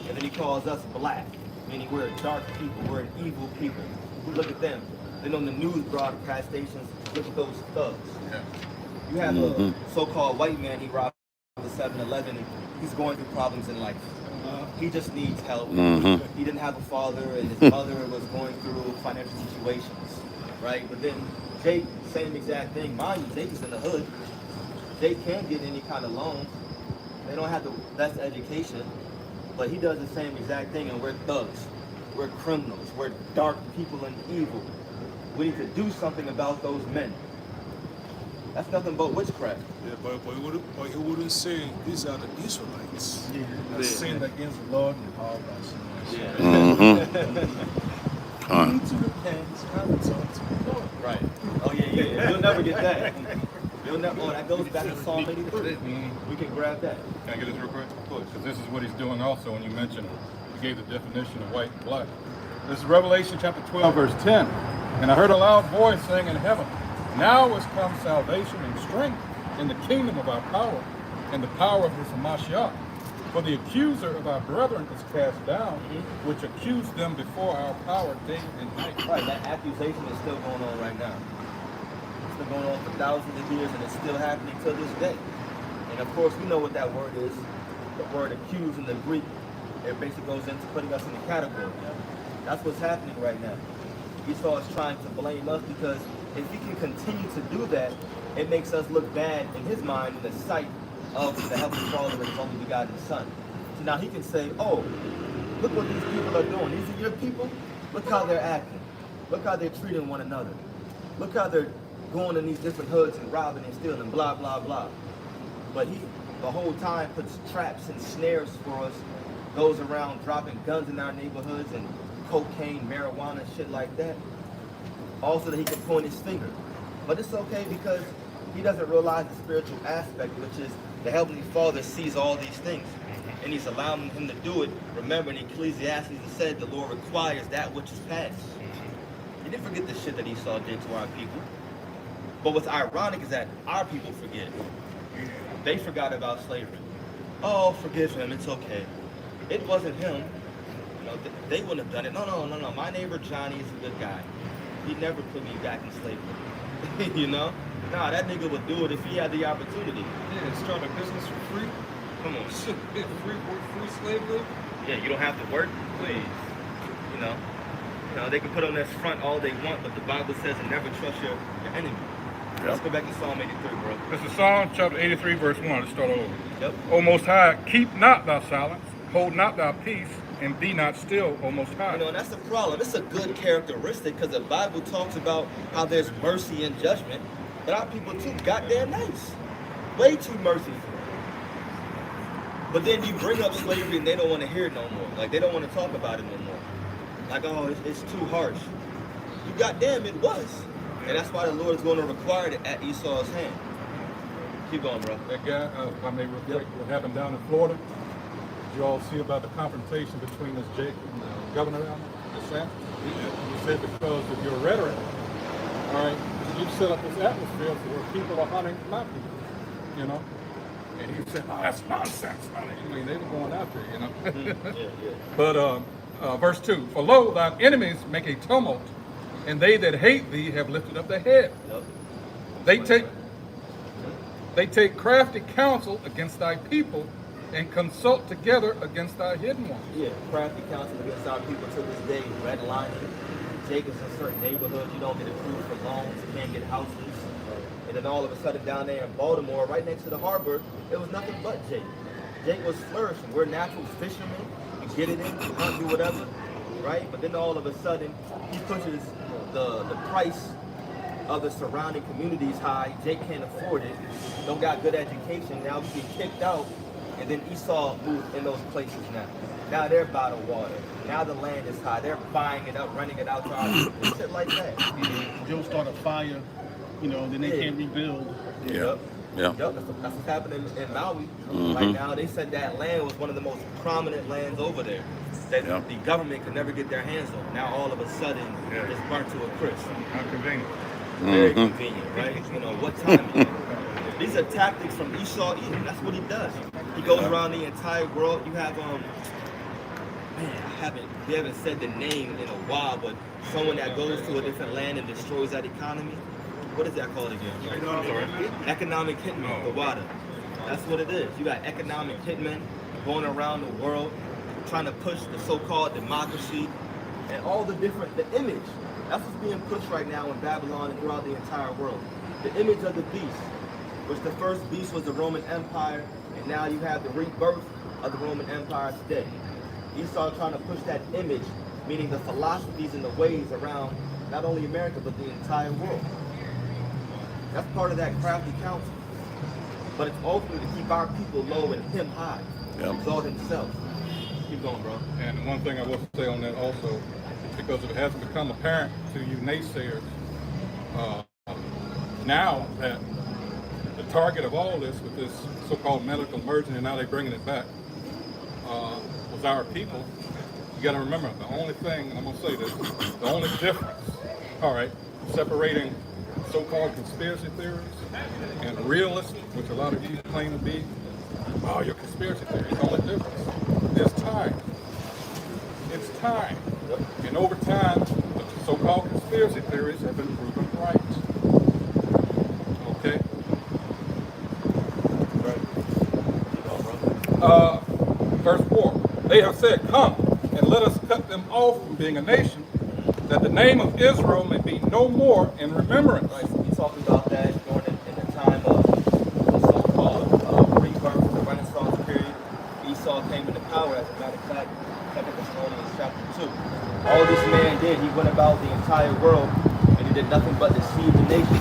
And then he calls us black, meaning we're a dark people, we're an evil people. Look at them. Then on the news broadcast stations, look at those thugs. You have a so-called white man, he robbed the 7-Eleven, and he's going through problems in life. He just needs help. He didn't have a father, and his mother was going through financial situations, right? But then Jake, same exact thing. Mind you, Jake is in the hood. Jake can't get any kind of loan. They don't have the best education, but he does the same exact thing, and we're thugs. We're criminals. We're dark people and evil. We need to do something about those men. That's nothing but witchcraft. Yeah, but he wouldn't say these are the Israelites that Yeah. sinned against the Lord and all that sin. Yeah. You need to repent and talk to the Lord. Right. Oh yeah. You'll never get that. You'll never. Oh, that goes back to Psalm 83. We can grab that. Can I get this real quick? Because this is what he's doing also when you mentioned, he gave the definition of white and black. This is Revelation chapter 12, verse 10. And I heard a loud voice saying in heaven, now is come salvation and strength in the kingdom of our power and the power of his Mashiach. For the accuser of our brethren is cast down, which accused them before our power day and night. Right. That accusation is still going on right now. It's been going on for thousands of years, and it's still happening to this day. And of course, we know what that word is. The word accuse in the Greek, it basically goes into putting us in a category. That's what's happening right now. Esau is trying to blame us because if he can continue to do that, it makes us look bad in his mind in the sight of the Heavenly Father and his only begotten Son. So now he can say, oh, look what these people are doing. These are your people. Look how they're acting. Look how they're treating one another. Look how they're going in these different hoods and robbing and stealing, blah, blah, blah. But he, the whole time, puts traps and snares for us, goes around dropping guns in our neighborhoods and cocaine, marijuana, shit like that. Also that he can point his finger. But it's okay because he doesn't realize the spiritual aspect, which is the Heavenly Father sees all these things. And he's allowing him to do it. Remember in Ecclesiastes it said the Lord requires that which is past. He didn't forget the shit that Esau did to our people. But what's ironic is that our people forget. They forgot about slavery. Oh, forgive him, it's okay. It wasn't him. You know, they wouldn't have done it. No. My neighbor Johnny is a good guy. He never put me back in slavery. You know? Nah, that nigga would do it if he had the opportunity. Yeah, start a business for free. Come on. Free slave labor. Yeah, you don't have to work, please. You know, they can put on this front all they want, but the Bible says never trust your enemy. Let's go back to Psalm 83, bro. This is Psalm chapter 83, verse 1. Let's start over. Yep. O Most High, keep not thy silence, hold not thy peace, and be not still, O Most High. You know, and that's the problem. It's a good characteristic because the Bible talks about how there's mercy and judgment, but our people too goddamn nice. Way too merciful. But then you bring up slavery and they don't want to hear it no more. Like, they don't want to talk about it no more. Like, oh, it's too harsh. You goddamn, it was. And that's why the Lord is going to require it at Esau's hand. Keep going, bro. That guy, if I may reflect what happened down in Florida. Did you all see about the confrontation between this Jake and the governor down there, DeSantis? He said because of your rhetoric, all right, you set up this atmosphere where people are hunting my people, you know? And he said, oh, that's nonsense. I mean, they were going after it, you know? Yeah. But verse 2, for lo, thine enemies make a tumult, and they that hate thee have lifted up their head. Yep. They take crafty counsel against thy people, and consult together against thy hidden ones. Yeah, crafty counsel against our people to this day, redlining. Jacobs in certain neighborhoods, you don't get approved for loans, you can't get houses. And then all of a sudden down there in Baltimore, right next to the harbor, it was nothing but Jake. Jake was flourishing. We're natural fishermen. You get it in, you hunt, do whatever, right? But then all of a sudden, he pushes the price of the surrounding communities high. Jake can't afford it. Don't got good education. Now we get kicked out. And then Esau moved in those places now. Now they're bottled water. Now the land is high. They're buying it up, renting it out to our people. Shit like that. Joe start a fire, you know, then they can't rebuild. Yep. That's what's happening in Maui. Right now, they said that land was one of the most prominent lands over there that the government could never get their hands on. Now all of a sudden, it's burnt to a crisp. How convenient. Very convenient, right? You know, what time is it? These are tactics from Esau Edom. That's what he does. He goes around the entire world. You have, we haven't said the name in a while, but someone that goes to a different land and destroys that economy. What is that called again? Economic hitman, the water. That's what it is. You got economic hitmen going around the world trying to push the so-called democracy and all the image. That's what's being pushed right now in Babylon and throughout the entire world. The image of the beast, which the first beast was the Roman Empire, and now you have the rebirth of the Roman Empire today. Esau trying to push that image, meaning the philosophies and the ways around not only America, but the entire world. That's part of that crafty counsel. But it's ultimately to keep our people low and him high. Exalt himself. Keep going, bro. And one thing I will say on that also, because it hasn't become apparent to you naysayers, now that the target of all this with this so-called medical emergency, and now they're bringing it back, was our people. You got to remember, the only thing, and I'm going to say this, the only difference, all right, separating so-called conspiracy theories and realists, which a lot of you claim to be, your conspiracy theories, the only difference is time. It's time. And over time, the so-called conspiracy theories have been proven right. Okay? Verse 4. They have said, come, and let us cut them off from being a nation, that the name of Israel may be no more in remembrance. Right, so we talked about that during in the time of the so-called rebirth, the Renaissance period. Esau came into power, as a matter of fact, 2 Thessalonians chapter 2. All this man did, he went about the entire world and he did nothing but deceive the nation.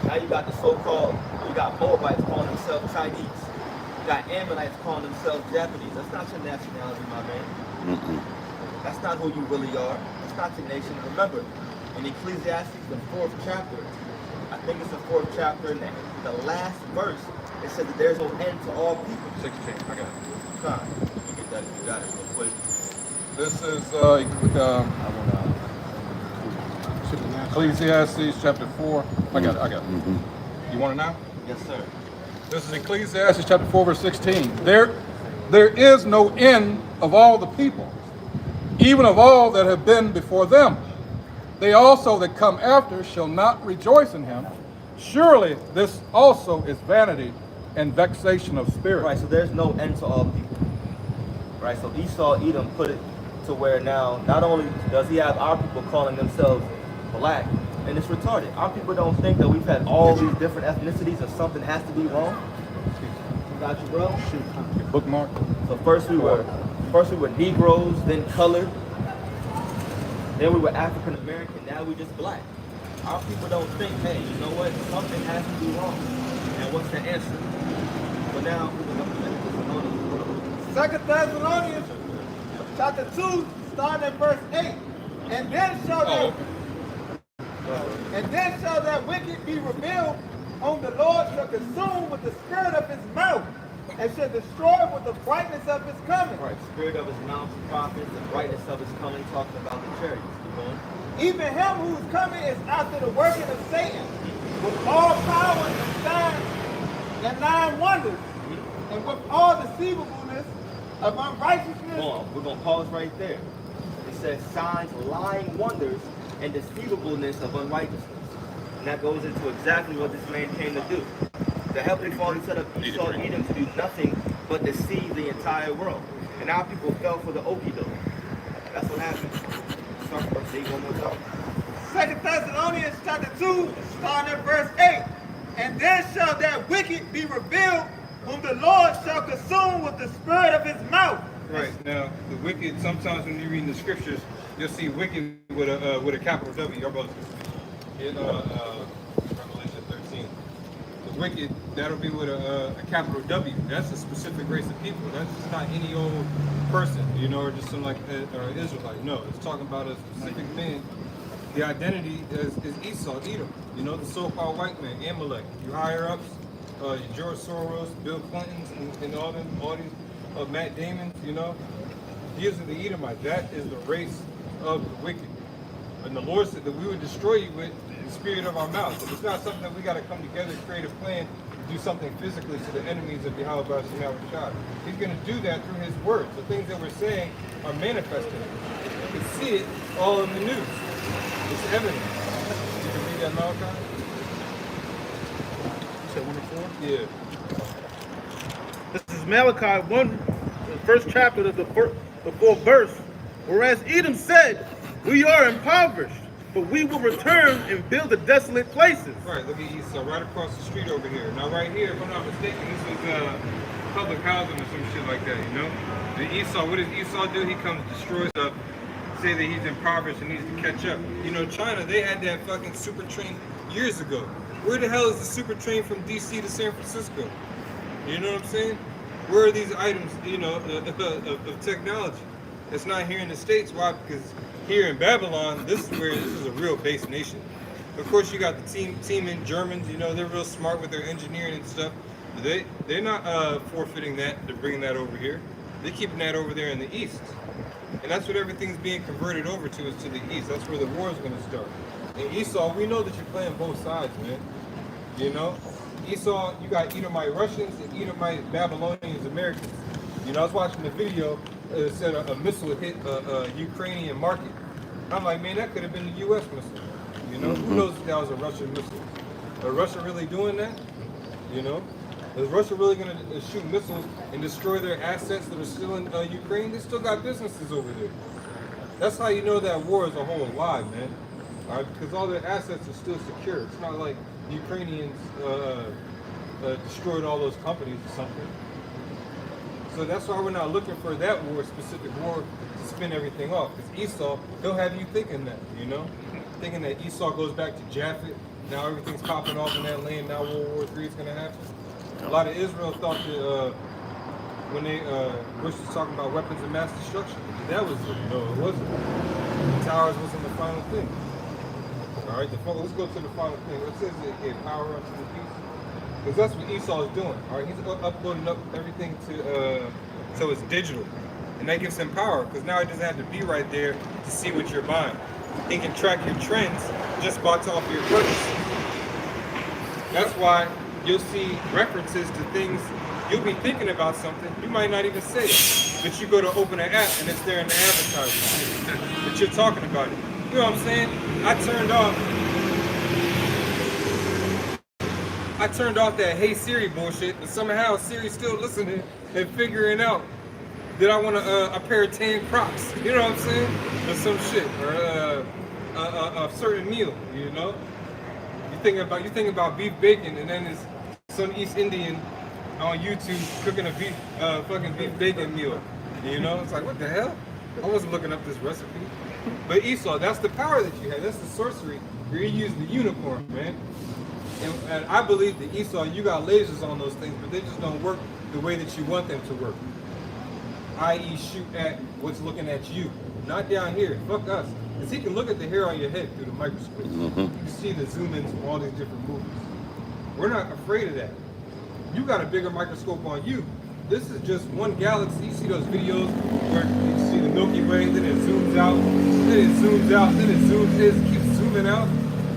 Now you got the so-called, you got Moabites calling themselves Chinese. You got Ammonites calling themselves Japanese. That's not your nationality, my man. That's not who you really are. That's not your nation. Remember, in Ecclesiastes, the 4th chapter, I think it's the 4th chapter, and the last verse, it says that there's no end to all people. 16, I got it. Fine. You get that if you got it real quick. This is Ecclesiastes chapter 4. I got it. You want it now? Yes, sir. This is Ecclesiastes chapter 4, verse 16. There is no end of all the people, even of all that have been before them. They also that come after shall not rejoice in him. Surely this also is vanity and vexation of spirit. Right, so there's no end to all people. Right, so Esau, Edom put it to where now, not only does he have our people calling themselves black, and it's retarded. Our people don't think that we've had all these different ethnicities and something has to be wrong. Got you, bro? Your bookmark. So first we were Negroes, then colored, then we were African American, now we just black. Our people don't think, hey, you know what? Something has to be wrong. And what's the answer? But now we're going to 2 Thessalonians chapter 2, starting at verse 8. And then shall that wicked be revealed, whom the Lord shall consume with the spirit of his mouth, and shall destroy with the brightness of his coming. Right, spirit of his mouth, prophets, the brightness of his coming, talking about the chariots. Keep going. Even him whose coming is after the working of Satan, with all power and signs and 9 wonders, and with all deceivableness of unrighteousness. Hold on, we're going to pause right there. It says signs, lying wonders, and deceivableness of unrighteousness. And that goes into exactly what this man came to do. The Heavenly Father set up Esau and Edom to do nothing but deceive the entire world. And our people fell for the okie doke. That's what happened. Start from verse 8 one more time. 2 Thessalonians chapter 2, starting at verse 8. And then shall that wicked be revealed, whom the Lord shall consume with the spirit of his mouth. Right, now, the wicked, sometimes when you read the scriptures, you'll see wicked with a capital W. Your brothers in Revelation 13. The wicked, that'll be with a capital W. That's a specific race of people. That's just not any old person, you know, or just some like Israelite. No, it's talking about a specific man. The identity is Esau, Edom. You know, the so-called white man, Amalek. Your higher ups, your George Soros, Bill Clintons, and all these Matt Damons. You know, these are the Edomites. That is the race of the wicked. And the Lord said that we would destroy you with the spirit of our mouth. So it's not something that we got to come together, create a plan, do something physically to the enemies of Yahweh B'Shem Shah. He's going to do that through his word. The things that we're saying are manifesting. You can see it all in the news. It's evident. You can read that, Malachi? You said 1 and 4? Yeah. This is Malachi 1, the first chapter of the 4th verse. Whereas Edom said, we are impoverished, but we will return and build the desolate places. Right, look at Esau, right across the street over here. Now right here, if I'm not mistaken, this is public housing or some shit like that, you know? The Esau, what does Esau do? He comes, destroys stuff, say that he's impoverished and needs to catch up. You know, China, they had that fucking super train years ago. Where the hell is the super train from DC to San Francisco? You know what I'm saying? Where are these items, you know, of technology? It's not here in the States. Why? Because here in Babylon, this is a real base nation. Of course, you got the team in Germans. You know, they're real smart with their engineering and stuff. They're not forfeiting that. They're bringing that over here. They're keeping that over there in the East. And that's what everything's being converted over to, is to the East. That's where the war is going to start. And Esau, we know that you're playing both sides, man. You know? Esau, you got Edomite Russians and Edomite Babylonians, Americans. You know, I was watching the video, it said a missile hit a Ukrainian market. I'm like, man, that could have been the U.S. missile. You know, who knows if that was a Russian missile? Are Russia really doing that? You know? Is Russia really going to shoot missiles and destroy their assets that are still in Ukraine? They still got businesses over there. That's how you know that war is a whole lie, man. All right, because all their assets are still secure. It's not like the Ukrainians destroyed all those companies or something. So that's why we're not looking for that war, specific war, to spin everything off. Because Esau, he'll have you thinking that, you know? Thinking that Esau goes back to Japhet. Now everything's popping off in that land. Now World War III is going to happen. A lot of Israel thought that when they, Bush was talking about weapons of mass destruction, that was it. No, it wasn't. The towers wasn't the final thing. All right, let's go to the final thing. It says it gave power unto the beast. Because that's what Esau is doing. All right, he's uploading up everything to so it's digital, and that gives him power. Because now he doesn't have to be right there to see what you're buying. He can track your trends just off your purchases. That's why you'll see references to things. You'll be thinking about something, you might not even say it, but you go to open an app and it's there in the advertisement. But you're talking about it. You know what I'm saying? I turned off that Hey Siri bullshit, but somehow Siri's still listening and figuring out that I want a pair of tan Crocs. You know what I'm saying? Or some shit, or a certain meal. You know? You think about beef bacon, and then there's some East Indian on YouTube cooking a fucking beef bacon meal. You know? It's like, what the hell? I wasn't looking up this recipe. But Esau, that's the power that you have. That's the sorcery where you use the unicorn, man. And I believe that Esau, you got lasers on those things, but they just don't work the way that you want them to work. I.e. shoot at what's looking at you, not down here. Fuck us. Because he can look at the hair on your head through the microscope. You see the zoom ins from all these different movies. We're not afraid of that. You got a bigger microscope on you. This is just one galaxy. You see those videos where you see the Milky Way, then it zooms out, then it zooms out, then it zooms in, it keeps zooming out.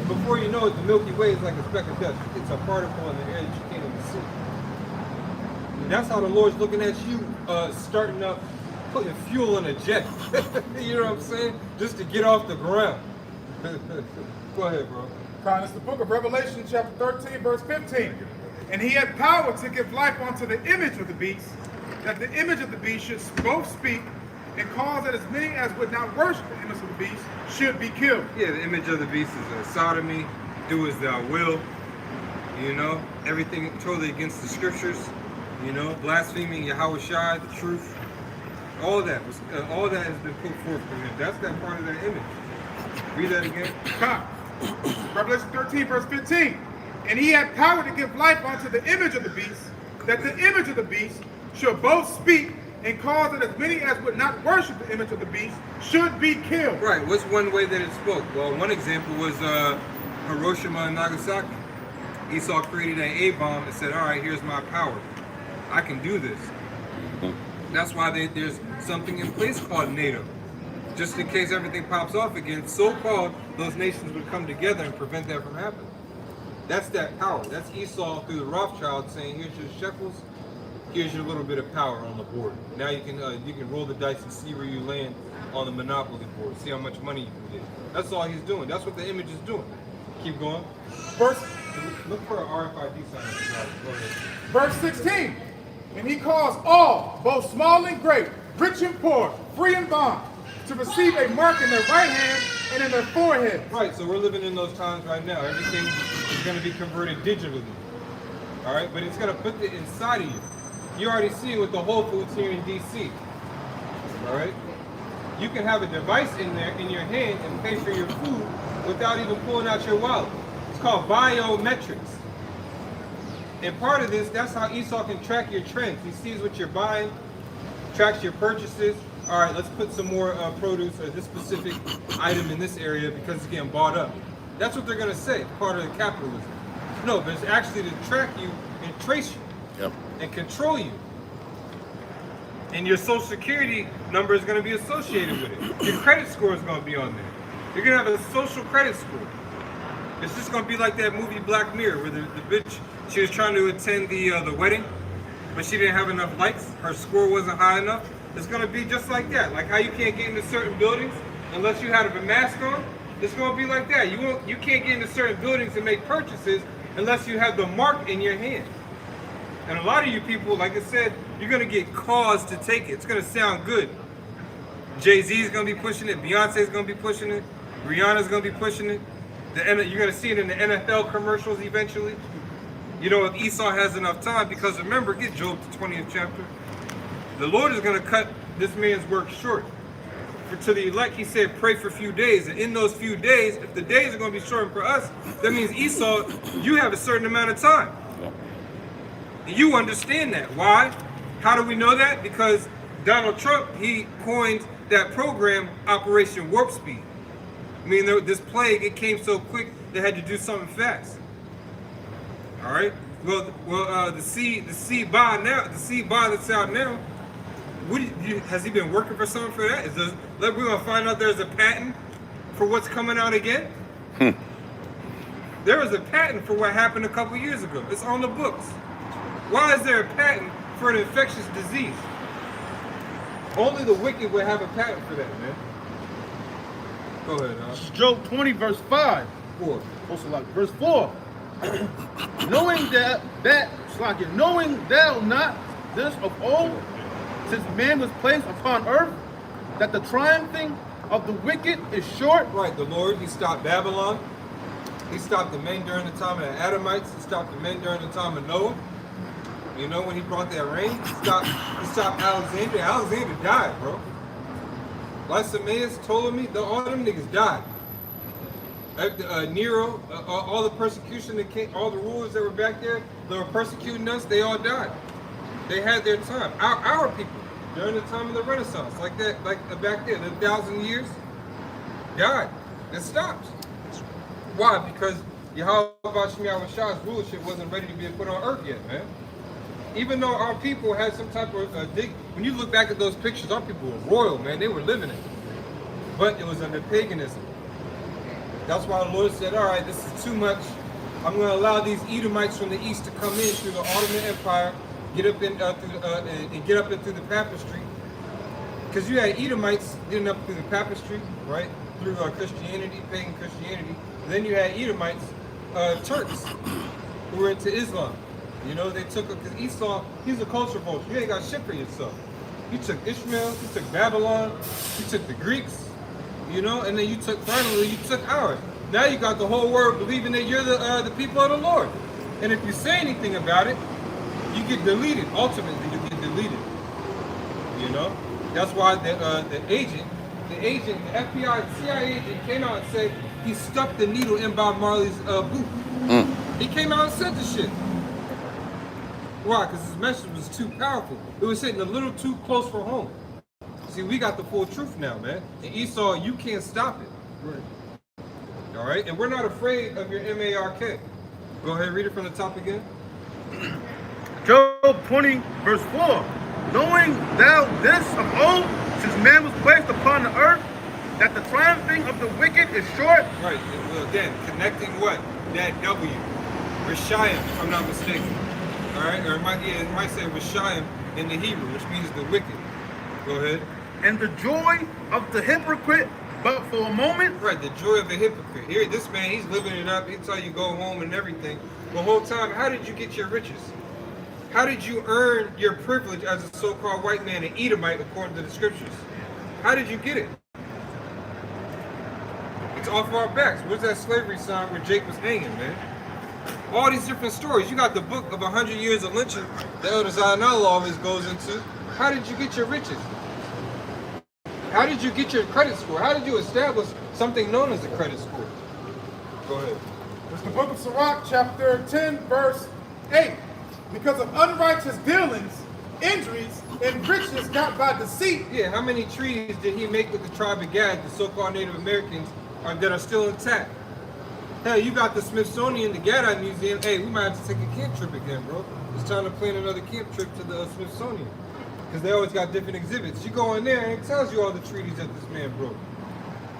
Before you know it, the Milky Way is like a speck of dust. It's a particle in the air that you can't even see. And that's how the Lord's looking at you, starting up, putting fuel in a jet. You know what I'm saying? Just to get off the ground. Go ahead, bro. It's the book of Revelation, chapter 13, verse 15. And he had power to give life unto the image of the beast, that the image of the beast should both speak and cause that as many as would not worship the image of the beast should be killed. Yeah, the image of the beast is a sodomy, do as thou will, you know, everything totally against the scriptures, you know, blaspheming Yahweh Shai, the truth, all that has been put forth from him. That's that part of that image. Read that again. Revelation 13, verse 15. And he had power to give life unto the image of the beast, that the image of the beast should both speak and cause that as many as would not worship the image of the beast should be killed. Right, what's one way that it spoke? Well, one example was Hiroshima and Nagasaki. Esau created an A-bomb and said, all right, here's my power. I can do this. That's why there's something in place called NATO. Just in case everything pops off again, so-called, those nations would come together and prevent that from happening. That's that power. That's Esau through the Rothschild saying, here's your shekels, here's your little bit of power on the board. Now you can roll the dice and see where you land on the Monopoly board. See how much money you can get. That's all he's doing. That's what the image is doing. Keep going. Look for an RFID sign. Go ahead. Verse 16. And he caused all, both small and great, rich and poor, free and bond, to receive a mark in their right hand and in their forehead. Right, so we're living in those times right now. Everything is going to be converted digitally. All right, but it's going to put it inside of you. You already see it with the Whole Foods here in DC. All right, you can have a device in there in your hand and pay for your food without even pulling out your wallet. It's called biometrics. And part of this, that's how Esau can track your trends. He sees what you're buying, tracks your purchases. All right, let's put some more produce or this specific item in this area because it's getting bought up. That's what they're going to say, part of the capitalism. No, but it's actually to track you and trace you and control you. And your social security number is going to be associated with it. Your credit score is going to be on there. You're going to have a social credit score. It's just going to be like that movie Black Mirror where the bitch, she was trying to attend the wedding, but she didn't have enough likes. Her score wasn't high enough. It's going to be just like that. Like how you can't get into certain buildings unless you have a mask on. It's going to be like that. You can't get into certain buildings and make purchases unless you have the mark in your hand. And a lot of you people, like I said, you're going to get caused to take it. It's going to sound good. Jay-Z's gonna be pushing it. Beyonce's gonna be pushing it. Rihanna's gonna be pushing it. You're gonna see it in the NFL commercials eventually. You know, if Esau has enough time, because remember, get Job the 20th chapter. The Lord is gonna cut this man's work short. To the elect, he said, pray for a few days. And in those few days, if the days are going to be shortened for us, that means Esau, you have a certain amount of time. And you understand that. Why? How do we know that? Because Donald Trump, he coined that program Operation Warp Speed. I mean, this plague, it came so quick, they had to do something fast. All right? Well, the seed bond that's out now, has he been working for something for that? We're going to find out there's a patent for what's coming out again? There was a patent for what happened a couple years ago. It's on the books. Why is there a patent for an infectious disease? Only the wicked would have a patent for that, man. Go ahead, Job 20, verse 5. 4. Also like verse 4. knowing thou not this of old, since man was placed upon earth, that the triumphing of the wicked is short. Right, the Lord, he stopped Babylon. He stopped the men during the time of the Adamites. He stopped the men during the time of Noah. You know, when he brought that rain, he stopped Alexander. Alexander died, bro. Lysimaeus, Ptolemy, all them niggas died. Nero, all the persecution that came, all the rulers that were back there that were persecuting us, they all died. They had their time. Our people, during the time of the Renaissance, like back there, the 1,000 years, died. It stopped. Why? Because Yahweh Shah's rulership wasn't ready to be put on earth yet, man. Even though our people had some type of when you look back at those pictures, our people were royal, man. They were living it. But it was under paganism. That's why the Lord said, all right, this is too much. I'm going to allow these Edomites from the east to come in through the Ottoman Empire, get up in and get up in through the papistry. Because you had Edomites getting up through the papistry, right? Through Christianity, pagan Christianity. And then you had Edomites, Turks, who were into Islam. You know, they took, because Esau, he's a culture vulture. You ain't got shit for yourself. You took Ishmael, you took Babylon, you took the Greeks, you know, and then finally you took ours. Now you got the whole world believing that you're the people of the Lord. And if you say anything about it, you get deleted. Ultimately, you get deleted. You know? That's why the agent, the FBI, the CIA agent came out and said he stuck the needle in Bob Marley's boot. He came out and said the shit. Why? Because his message was too powerful. It was hitting a little too close for home. See, we got the full truth now, man. And Esau, you can't stop it. Right. All right? And we're not afraid of your M-A-R-K. Go ahead, read it from the top again. Job 20, verse 4. Knowing thou this of old, since man was placed upon the earth, that the triumphing of the wicked is short. Right. And again, connecting what? That W. Rishayim, if I'm not mistaken. All right? Or it might say Rishayim in the Hebrew, which means the wicked. Go ahead. And the joy of the hypocrite, but for a moment. Right, the joy of the hypocrite. Here, this man, he's living it up. He'll tell you go home and everything. The whole time, how did you get your riches? How did you earn your privilege as a so-called white man, an Edomite, according to the scriptures? How did you get it? It's off our backs. Where's that slavery sign where Jake was hanging, man? All these different stories. You got the book of 100 years of lynching the Elder Zional always goes into. How did you get your riches? How did you get your credit score? How did you establish something known as a credit score? Go ahead. It's the book of Sirach, chapter 10, verse 8. Because of unrighteous dealings, injuries, and riches got by deceit. Yeah, how many treaties did he make with the tribe of Gad, the so-called Native Americans, that are still intact? Hell, you got the Smithsonian, the Gadite Museum. Hey, we might have to take a camp trip again, bro. It's time to plan another camp trip to the Smithsonian. Because they always got different exhibits. You go in there and it tells you all the treaties that this man broke.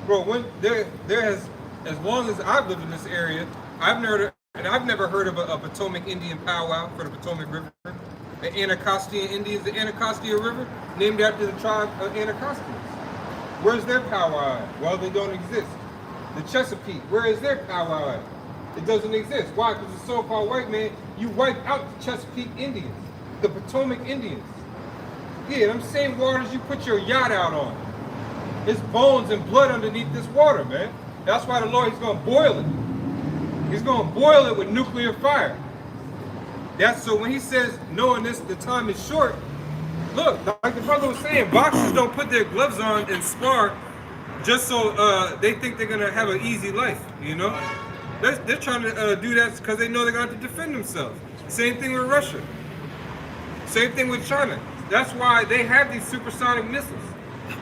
Bro, when there has, as long as I've lived in this area, I've never heard of a Potomac Indian powwow for the Potomac River. The Anacostia Indians, the Anacostia River, named after the tribe of Anacostia. Where's their powwow at? Well, they don't exist. The Chesapeake, where is their powwow at? It doesn't exist. Why? Because the so-called white man, you wiped out the Chesapeake Indians, the Potomac Indians. Yeah, them same waters you put your yacht out on. It's bones and blood underneath this water, man. That's why the Lord, he's going to boil it. He's going to boil it with nuclear fire. That's so when he says, knowing this, the time is short, look, like the brother was saying, boxers don't put their gloves on and spar just so they think they're going to have an easy life, you know? They're trying to do that because they know they're going to have to defend themselves. Same thing with Russia. Same thing with China. That's why they have these supersonic missiles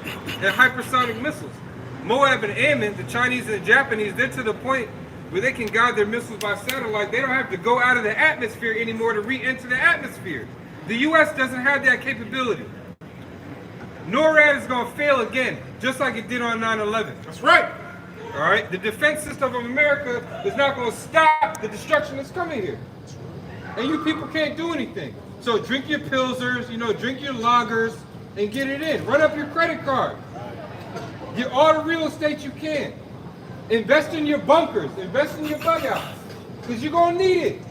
and hypersonic missiles. Moab and Ammon, the Chinese and the Japanese, they're to the point where they can guide their missiles by satellite. They don't have to go out of the atmosphere anymore to re-enter the atmosphere. The U.S. doesn't have that capability. NORAD is going to fail again, just like it did on 9/11. That's right. All right? The defense system of America is not going to stop the destruction that's coming here. And you people can't do anything. So drink your Pilsners, you know, drink your lagers, and get it in. Run up your credit card. Get all the real estate you can. Invest in your bunkers. Invest in your bugouts. Because you're going to need it.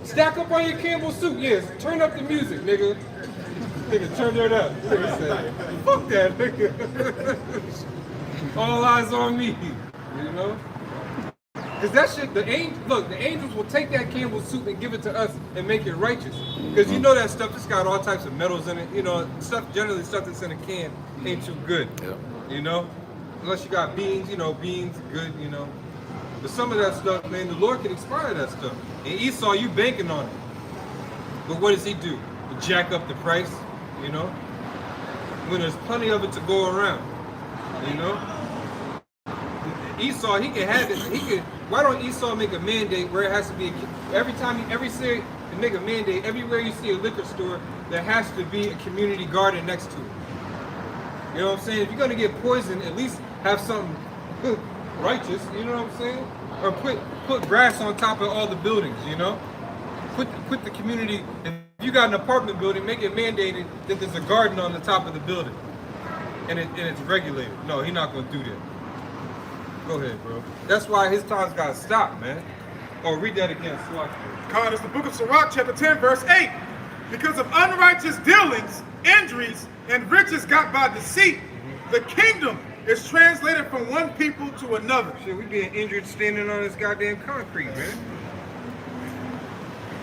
Stack up on your Campbell soup. Yes, turn up the music, nigga. Nigga, turn that up. Nigga said, fuck that, nigga. All eyes on me. You know? Because that shit, the angels will take that Campbell soup and give it to us and make it righteous. Because you know that stuff, it's got all types of metals in it. You know, generally stuff that's in a can ain't too good. Yeah. You know? Unless you got beans, you know, beans, good, you know. But some of that stuff, man, the Lord can expire that stuff. And Esau, you banking on it. But what does he do? He jack up the price, you know? When there's plenty of it to go around, you know? Esau, he can have it. Why don't Esau make a mandate where it has to be every city make a mandate everywhere you see a liquor store, there has to be a community garden next to it. You know what I'm saying? If you're gonna get poisoned, at least have something righteous. You know what I'm saying? Or put grass on top of all the buildings. You know? Put the community. If you got an apartment building, make it mandated that there's a garden on the top of the building, and it's regulated. No, he's not gonna do that. Go ahead, bro. That's why his time's gotta stop, man. Oh, read that again, Sirach. God is the book of Sirach, chapter 10, verse 8. Because of unrighteous dealings, injuries, and riches got by deceit, the kingdom is translated from one people to another. Shit, we getting injured standing on this goddamn concrete, man.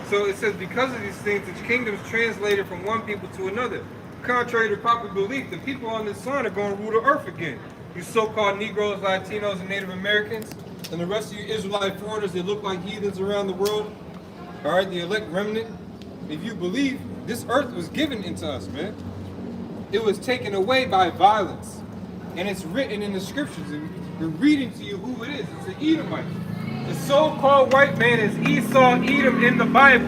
So it says, because of these things, the kingdom is translated from one people to another. Contrary to popular belief, the people on this sun are going to rule the earth again. You so-called Negroes, Latinos, and Native Americans, and the rest of you Israelite foreigners that look like heathens around the world, all right, the elect remnant, if you believe, this earth was given into us, man. It was taken away by violence. And it's written in the scriptures. We're reading to you who it is. It's an Edomite. The so-called white man is Esau, Edom in the Bible.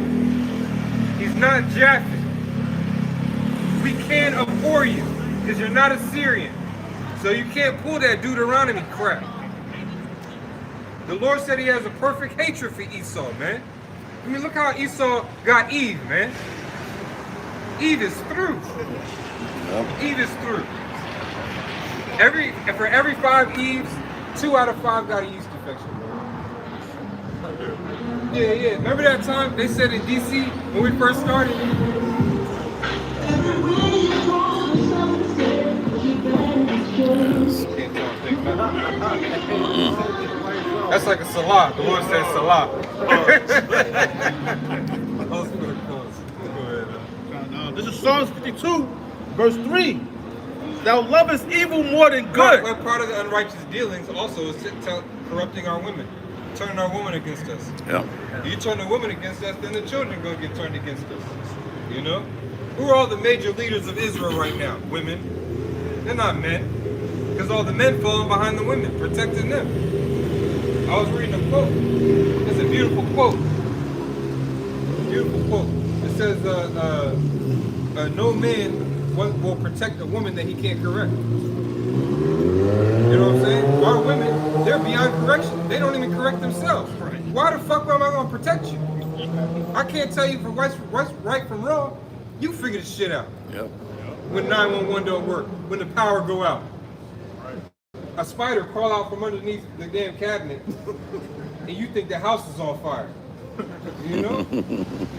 He's not Japheth. We can't abhor you because you're not Assyrian. So you can't pull that Deuteronomy crap. The Lord said he has a perfect hatred for Esau, man. I mean, look how Esau got Eve, man. Eve is through. Eve is through. For every 5 Eves, 2 out of 5 got a yeast infection. Yeah. Remember that time they said in DC when we first started? That's like a salah. The Lord said salah. This is Psalms 52, verse 3. Thou lovest evil more than good. But part of the unrighteous dealings also is corrupting our women, turning our women against us. Yeah. You turn the women against us, then the children are going to get turned against us. You know? Who are all the major leaders of Israel right now? Women. They're not men. Because all the men falling behind the women, protecting them. I was reading a quote. It's a beautiful quote. Beautiful quote. It says, no man will protect a woman that he can't correct. You know what I'm saying? Our women, they're beyond correction. They don't even correct themselves. Why the fuck am I going to protect you? I can't tell you for what's right from wrong. You figure this shit out. Yep. When 911 don't work, when the power go out. A spider crawl out from underneath the damn cabinet and you think the house is on fire. You know?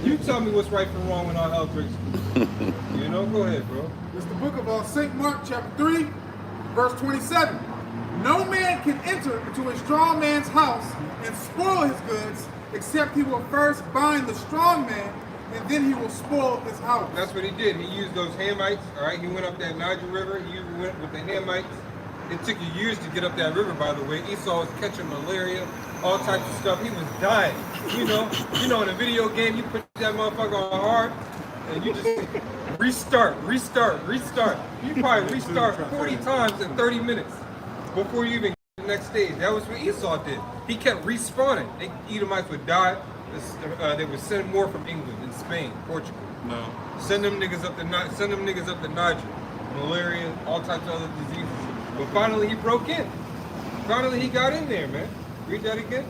You tell me what's right from wrong when all hell breaks loose. You know? Go ahead, bro. It's the book of St. Mark, chapter 3, verse 27. No man can enter into a strong man's house and spoil his goods, except he will first bind the strong man, and then he will spoil his house. That's what he did. He used those Hamites, all right? He went up that Niger River. He went with the Hamites. It took you years to get up that river, by the way. Esau was catching malaria, all types of stuff. He was dying. You know, in a video game, you put that motherfucker on hard, and you just restart. You probably restart 40 times in 30 minutes before you even get to the next stage. That was what Esau did. He kept respawning. The Edomites would die. They would send more from England and Spain, Portugal. No. Send them niggas up the Niger. Malaria, all types of other diseases. But finally he broke in. Finally he got in there, man. Read that again.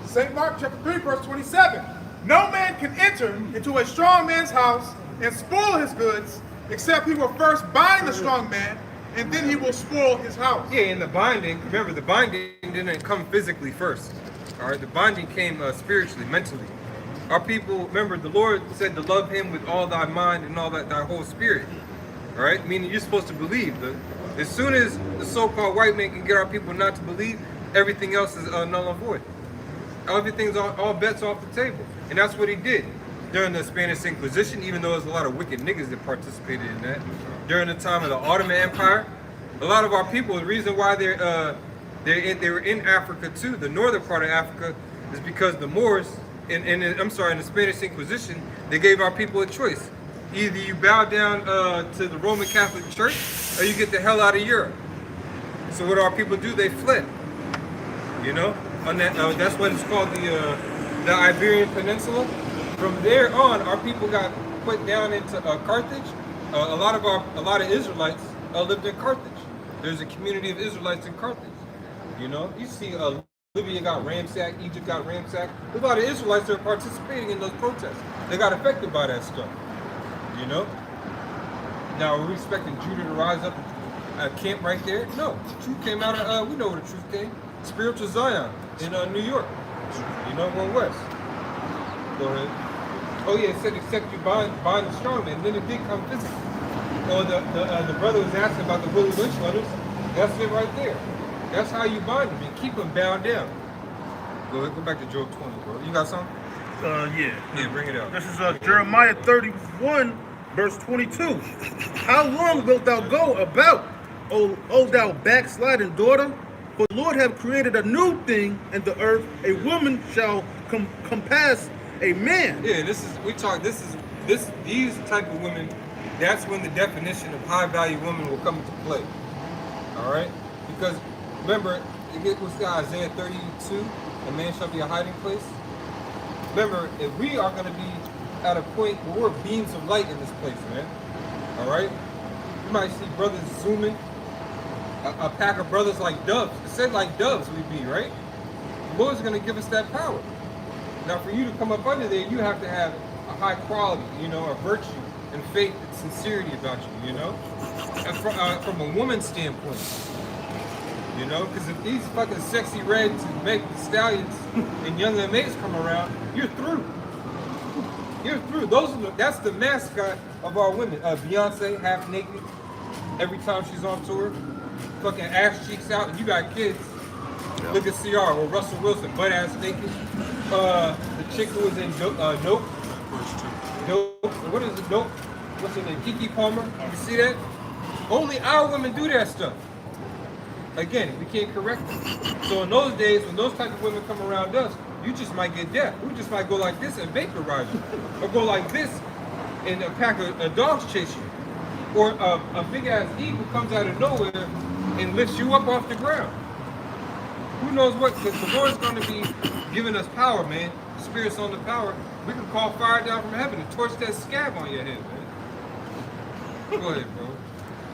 St. Mark chapter 3, verse 27. No man can enter into a strong man's house and spoil his goods, except he will first bind the strong man, and then he will spoil his house. Yeah, and the binding, remember the binding didn't come physically first. All right, the binding came spiritually, mentally. Our people, remember the Lord said to love him with all thy mind and all thy whole spirit. All right, meaning you're supposed to believe. As soon as the so-called white man can get our people not to believe, everything else is null and void. Everything's all bets off the table. And that's what he did during the Spanish Inquisition, even though there's a lot of wicked niggas that participated in that. During the time of the Ottoman Empire, a lot of our people, the reason why they were in Africa too, the northern part of Africa, is because the Moors, in the Spanish Inquisition, they gave our people a choice. Either you bow down to the Roman Catholic Church, or you get the hell out of Europe. So what our people do? They fled. You know, on that. That's what it's called, the Iberian Peninsula. From there on, our people got put down into Carthage. A lot of Israelites lived in Carthage. There's a community of Israelites in Carthage. You know, you see Libya got ransacked, Egypt got ransacked. There's a lot of Israelites that are participating in those protests. They got affected by that stuff. You know? Now, are we expecting Judah to rise up and camp right there? No. The truth came out of, we know where the truth came. Spiritual Zion in New York. You know, going west. Go ahead. Oh yeah, it said except you bind the strong man. Then it did come physically. Oh, the brother was asking about the Willie Lynch letters. That's it right there. That's how you bind them and keep them bound down. Go ahead, go back to Job 20, bro. You got something? Yeah. Yeah, bring it out. This is Jeremiah 31, verse 22. How long wilt thou go about, O thou backsliding daughter? For the Lord hath created a new thing in the earth. A woman shall compass a man. Yeah, these type of women, that's when the definition of high value women will come into play. All right? Because remember, it was Isaiah 32, a man shall be a hiding place. Remember, if we are going to be at a point where we're beams of light in this place, man. All right? You might see brothers zooming, a pack of brothers like doves. It said like doves we'd be, right? The Lord's going to give us that power. Now, for you to come up under there, you have to have a high quality, you know, a virtue and faith and sincerity about you, you know? And from a woman's standpoint, you know? Because if these fucking sexy reds and make stallions and young MAs come around, you're through. You're through. That's the mascot of our women. Beyonce, half naked, every time she's on tour. Fucking ass cheeks out, and you got kids. Yeah. Look at CR or Russell Wilson, butt ass naked. The chick who was in Nope. Dope. What is it? Dope. What's her name? Kiki Palmer. You see that? Only our women do that stuff. Again, we can't correct them. So in those days, when those type of women come around us, you just might get deaf. We just might go like this and vaporize you, or go like this and a pack of dogs chase you, or a big ass eagle comes out of nowhere and lifts you up off the ground. Who knows what? Because the Lord's going to be giving us power, man. The Spirit's on the power. We can call fire down from heaven and torch that scab on your head, man. Go ahead, bro.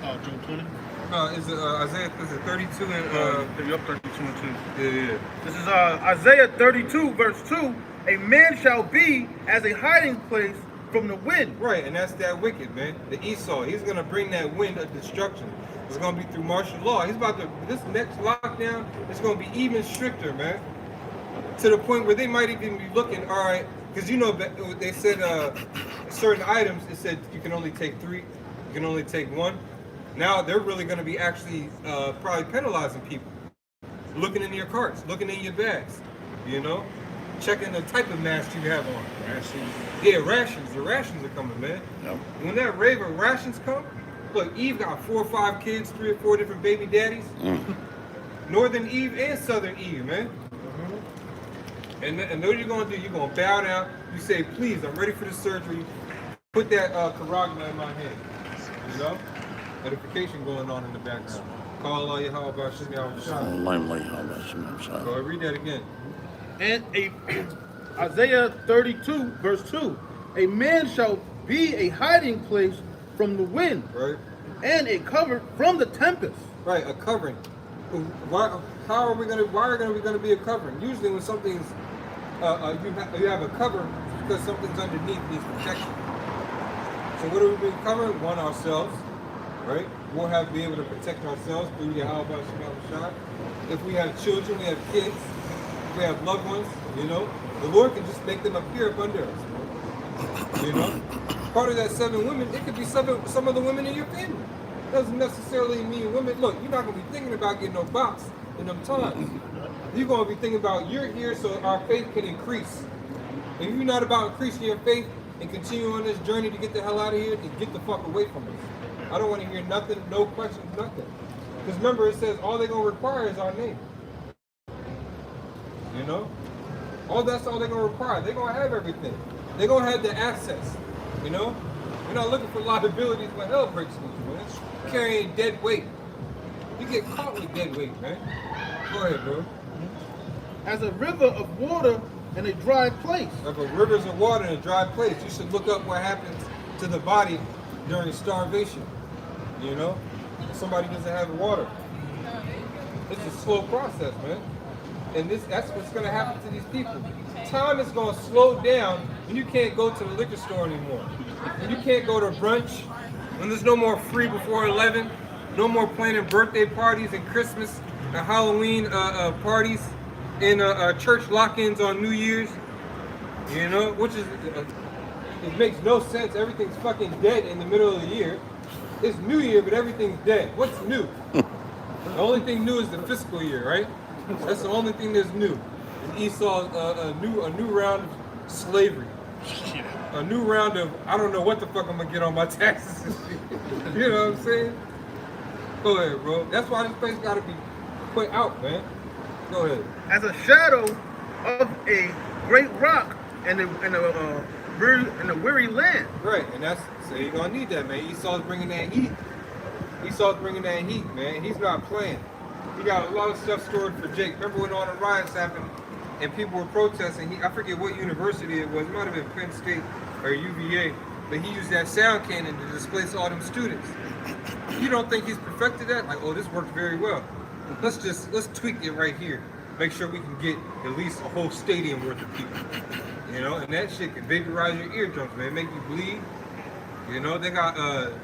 Job 20. No, is it Isaiah? Is it 32 and? You're up 32 and 2. Yeah. This is Isaiah 32, verse 2. A man shall be as a hiding place from the wind. Right, and that's that wicked, man. The Esau. He's gonna bring that wind of destruction. It's gonna be through martial law. He's about to. This next lockdown is gonna be even stricter, man. To the point where they might even be looking. All right, because you know they said certain items. It said you can only take 3. You can only take 1. Now they're really going to be actually probably penalizing people, looking in your carts, looking in your bags, you know, checking the type of mask you have on. Rations. Yeah, rations. The rations are coming, man. Yep. When that rave of rations come, look, Eve got 4 or 5 kids, 3 or 4 different baby daddies. Northern Eve and Southern Eve, man. And what you're going to do, you're going to bow down. You say, please, I'm ready for the surgery. Put that karagma in my hand. You know? Edification going on in the background. Call Allah Yahweh Bashim Yahweh. Go read that again. And Isaiah 32, verse 2. A man shall be a hiding place from the wind, Right? and a cover from the tempest. Right, a covering. Why are we gonna be a covering? Usually when something's you have a cover because something's underneath needs protection. So what are we being covered? One, ourselves, right? We'll be able to protect ourselves through Yahweh Shah. If we have children, we have kids, if we have loved ones, you know, the Lord can just make them appear up under us. You know? Part of that 7 women, it could be some of the women in your family. Doesn't necessarily mean women. Look, you're not gonna be thinking about getting no box in them times. You're gonna be thinking about you're here so our faith can increase. If you're not about increasing your faith and continue on this journey to get the hell out of here, then get the fuck away from us. I don't want to hear nothing, no questions, nothing. Because remember, it says all they're gonna require is our name. You know, that's all they're gonna require. They're gonna have everything. They're gonna have the access. You know, we're not looking for liabilities when hell breaks loose, man. Carrying dead weight. You get caught with dead weight, man. Go ahead, bro. As a river of water in a dry place. Like a rivers of water in a dry place, you should look up what happens to the body during starvation. You know, if somebody doesn't have water. It's a slow process, man. And that's what's going to happen to these people. Time is going to slow down when you can't go to the liquor store anymore. When you can't go to brunch. When there's no more free before 11. No more planning birthday parties and Christmas and Halloween parties and church lock-ins on New Year's. You know, which is, it makes no sense. Everything's fucking dead in the middle of the year. It's New Year, but everything's dead. What's new? The only thing new is the fiscal year, right? That's the only thing that's new. And Esau's a new round of slavery. A new round of, I don't know what the fuck I'm gonna get on my taxes. You know what I'm saying? Go ahead, bro. That's why this place gotta be put out, man. Go ahead. As a shadow of a great rock in a weary land. Right, and so you're gonna need that, man. Esau's bringing that heat. Esau's bringing that heat, man. He's not playing. He got a lot of stuff stored for Jake. Remember when all the riots happened and people were protesting? I forget what university it was. It might have been Penn State or UVA, but he used that sound cannon to displace all them students. You don't think he's perfected that? Like, oh, this worked very well. Let's tweak it right here. Make sure we can get at least a whole stadium worth of people. You know, and that shit can vaporize your eardrums, man. Make you bleed. You know, they got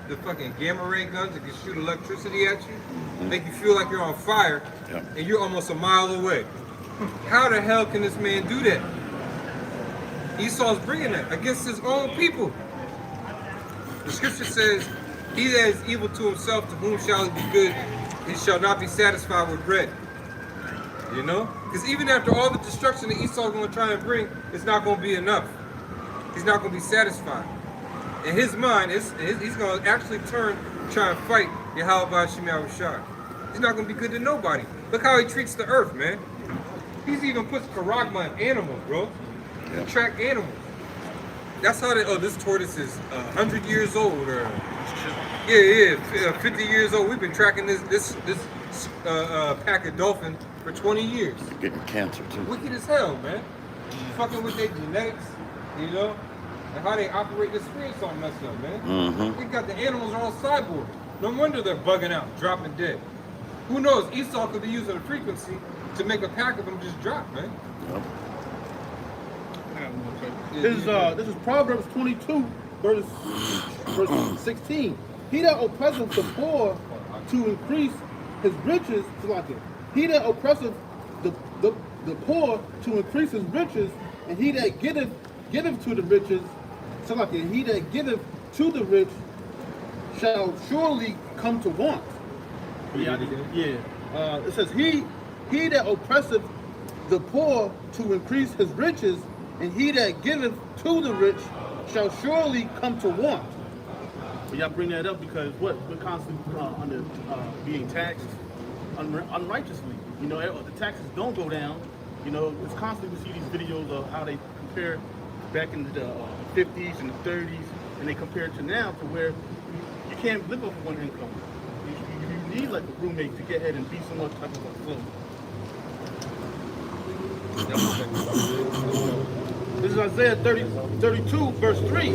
the fucking gamma ray guns that can shoot electricity at you, make you feel like you're on fire, and you're almost a mile away. How the hell can this man do that? Esau's bringing that against his own people. The scripture says, he that is evil to himself, to whom shall he be good, he shall not be satisfied with bread. You know? Because even after all the destruction that Esau's going to try and bring, it's not going to be enough. He's not going to be satisfied. In his mind, he's going to actually try and fight Yahweh Bashim Yahweh. He's not going to be good to nobody. Look how he treats the earth, man. He's even puts karagma in animals, bro. Yeah. Track animals. That's how this tortoise is 100 years old, or 50 years old. We've been tracking this pack of dolphins for 20 years. Getting cancer too. Wicked as hell, man. Fucking with their genetics, you know, and how they operate. The spirits all messed up, man. We got the animals all cyborg. No wonder they're bugging out, dropping dead. Who knows? Esau could be using a frequency to make a pack of them just drop, man. Yep. This is Proverbs 22, verse 16. He that oppresseth the poor to increase his riches, he that oppresseth the poor to increase his riches, and he that giveth to the riches, he that giveth to the rich shall surely come to want. Yeah. It says, he that oppresseth the poor to increase his riches, and he that giveth to the rich shall surely come to want. But y'all bring that up because we're constantly under being taxed unrighteously. You know, the taxes don't go down. You know, it's constantly we see these videos of how they compare back in the 50s and the 30s, and they compare it to now to where you can't live off of one income. You need like a roommate to get ahead and be somewhat type of afloat. This is Isaiah 32, verse 3.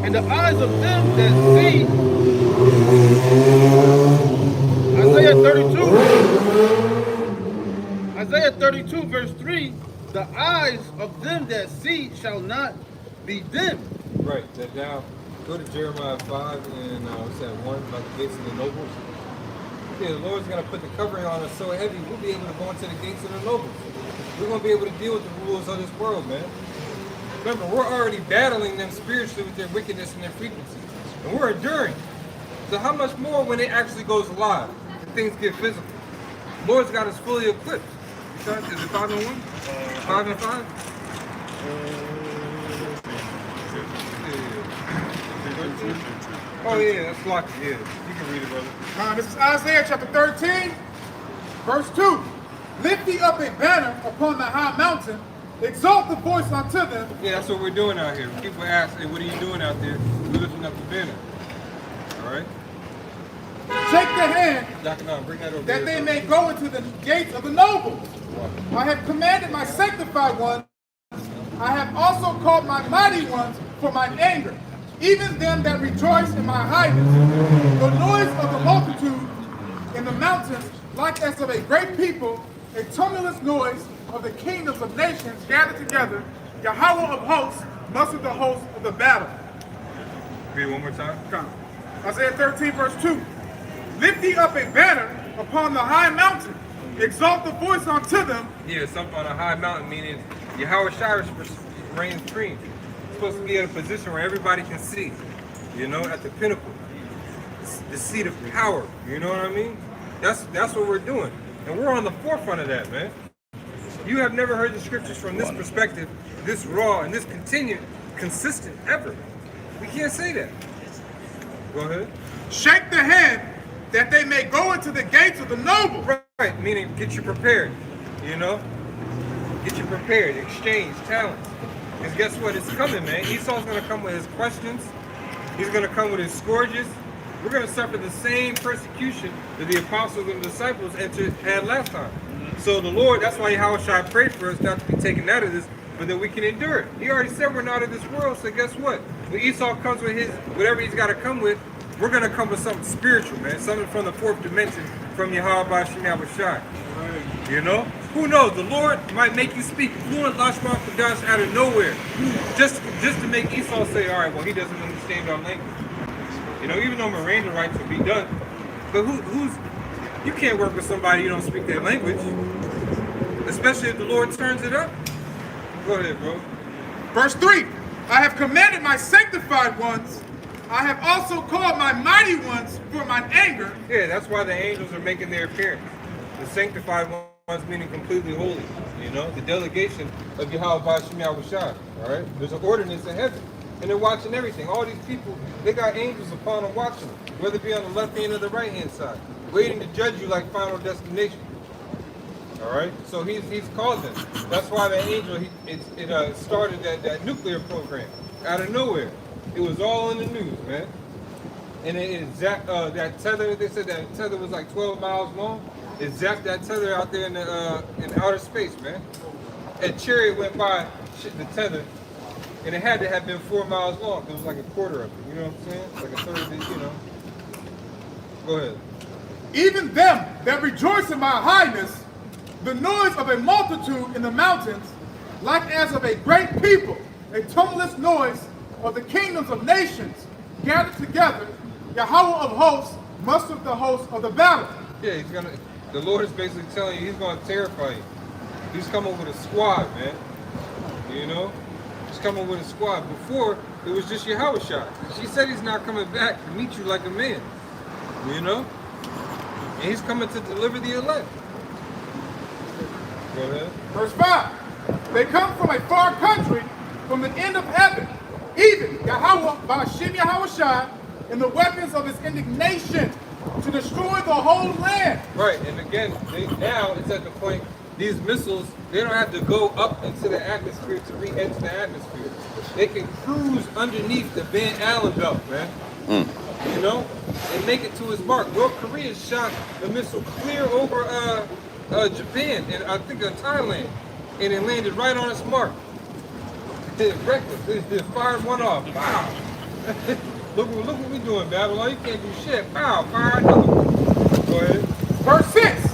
And the eyes of them that see, Isaiah 32, verse 3, the eyes of them that see shall not be dim. Right. That now, go to Jeremiah 5 and what's that 1 about the gates of the nobles. Yeah, the Lord's going to put the covering on us so heavy, we'll be able to go into the gates of the nobles. We're going to be able to deal with the rulers of this world, man. Remember, we're already battling them spiritually with their wickedness and their frequency. And we're enduring. So how much more when it actually goes live and things get physical? The Lord's got us fully equipped. Is it 5 and 1? 5 and 5? Oh yeah, that's locked. Yeah, you can read it, brother. This is Isaiah chapter 13, verse 2. Lift thee up a banner upon the high mountain, exalt the voice unto them. Yeah, that's what we're doing out here. People ask, hey, what are you doing out there? We're lifting up the banner. All right? Shake the hand Bring that over that here, they bro. may go into the gates of the nobles. I have commanded my sanctified ones. I have also called my mighty ones for mine anger, even them that rejoice in my highness. The noise of the multitude in the mountains, like as of a great people, a tumultuous noise of the kingdoms of nations gathered together. Yahweh of hosts mustered the host of the battle. Read it one more time. Come. Isaiah 13, verse 2. Lift thee up a banner upon the high mountain, exalt the voice unto them. Yeah, something on a high mountain, meaning Yahweh Shire reigns supreme. It's supposed to be at a position where everybody can see, you know, at the pinnacle. It's the seat of power, you know what I mean? That's what we're doing. And we're on the forefront of that, man. You have never heard the scriptures from this perspective, this raw and this consistent ever. We can't say that. Go ahead. Shake the hand that they may go into the gates of the noble. Right, meaning get you prepared, you know? Get you prepared, exchange talents. Because guess what? It's coming, man. Esau's going to come with his questions. He's going to come with his scourges. We're going to suffer the same persecution that the apostles and disciples had last time. So the Lord, that's why Yahweh prayed for us not to be taken out of this, but that we can endure it. He already said we're not of this world, so guess what? When Esau comes with his, whatever he's got to come with, we're going to come with something spiritual, man. Something from the fourth dimension, from Yahweh Shai. You know? Who knows? The Lord might make you speak fluent Lashma Kodash out of nowhere. Just to make Esau say, all right, well, he doesn't understand our language. You know, even though Miranda rights will be done. But you can't work with somebody you don't speak their language. Especially if the Lord turns it up. Go ahead, bro. Verse 3. I have commanded my sanctified ones. I have also called my mighty ones for mine anger. Yeah, that's why the angels are making their appearance. The sanctified ones meaning completely holy. You know, the delegation of Yahweh Bashim Yahushua. All right? There's an ordinance in heaven. And they're watching everything. All these people, they got angels upon them watching them. Whether it be on the left hand or the right hand side. Waiting to judge you like final destination. All right? So he's called them. That's why the angel, it started that nuclear program out of nowhere. It was all in the news, man. And that tether, they said that tether was like 12 miles long. It zapped that tether out there in outer space, man. A chariot went by the tether, and it had to have been 4 miles long. It was like a quarter of it. You know what I'm saying? Like a third of it, you know. Go ahead. Even them that rejoice in my highness, the noise of a multitude in the mountains, like as of a great people, a tumultuous noise of the kingdoms of nations gathered together. Yahweh of hosts mustered the host of the battle. Yeah, the Lord is basically telling you he's gonna terrify you. He's coming with a squad, man. You know? He's coming with a squad. Before, it was just Yahweh shot. She said he's not coming back to meet you like a man. You know? And he's coming to deliver the elect. Go ahead. Verse 5. They come from a far country, from the end of heaven, even Yahweh, Ba'ashem Yahweh Shai, and the weapons of his indignation to destroy the whole land. Right, and again, now it's at the point, these missiles, they don't have to go up into the atmosphere to re-enter the atmosphere. They can cruise underneath the Van Allen belt, man. You know? And make it to its mark. North Korea shot a missile clear over Japan and I think Thailand. And it landed right on its mark. It wrecked it. It fired one off. Wow. Look what we doing, Babylon. You can't do shit. Wow, fire another one. Go ahead. Verse 6.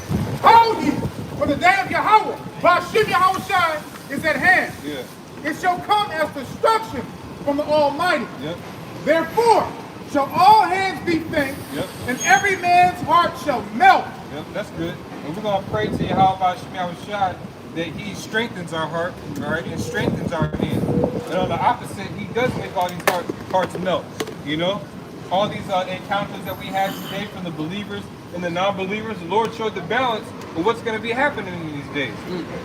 Hold ye, for the day of Yahweh, Ba'ashem Yahweh Shai, is at hand. Yeah. It shall come as destruction from the Almighty. Yep. Therefore shall all hands be faint, Yep. and every man's heart shall melt. Yep, that's good. And we're going to pray to Yahweh Shai that he strengthens our heart, all right, and strengthens our hands. And on the opposite, he does make all these hearts melt, you know? All these encounters that we had today from the believers and the non-believers, the Lord showed the balance of what's going to be happening in these days.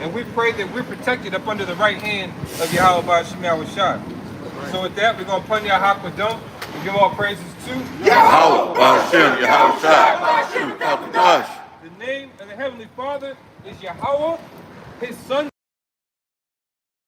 And we pray that we're protected up under the right hand of Yahweh Shai. So with that, we're going to put Yahakwadum and give all praises to Yahweh, Ba'ashem, Yahweh Shai, Ba'ashem, Yahweh Shai. the name of the Heavenly Father is Yahweh. His Son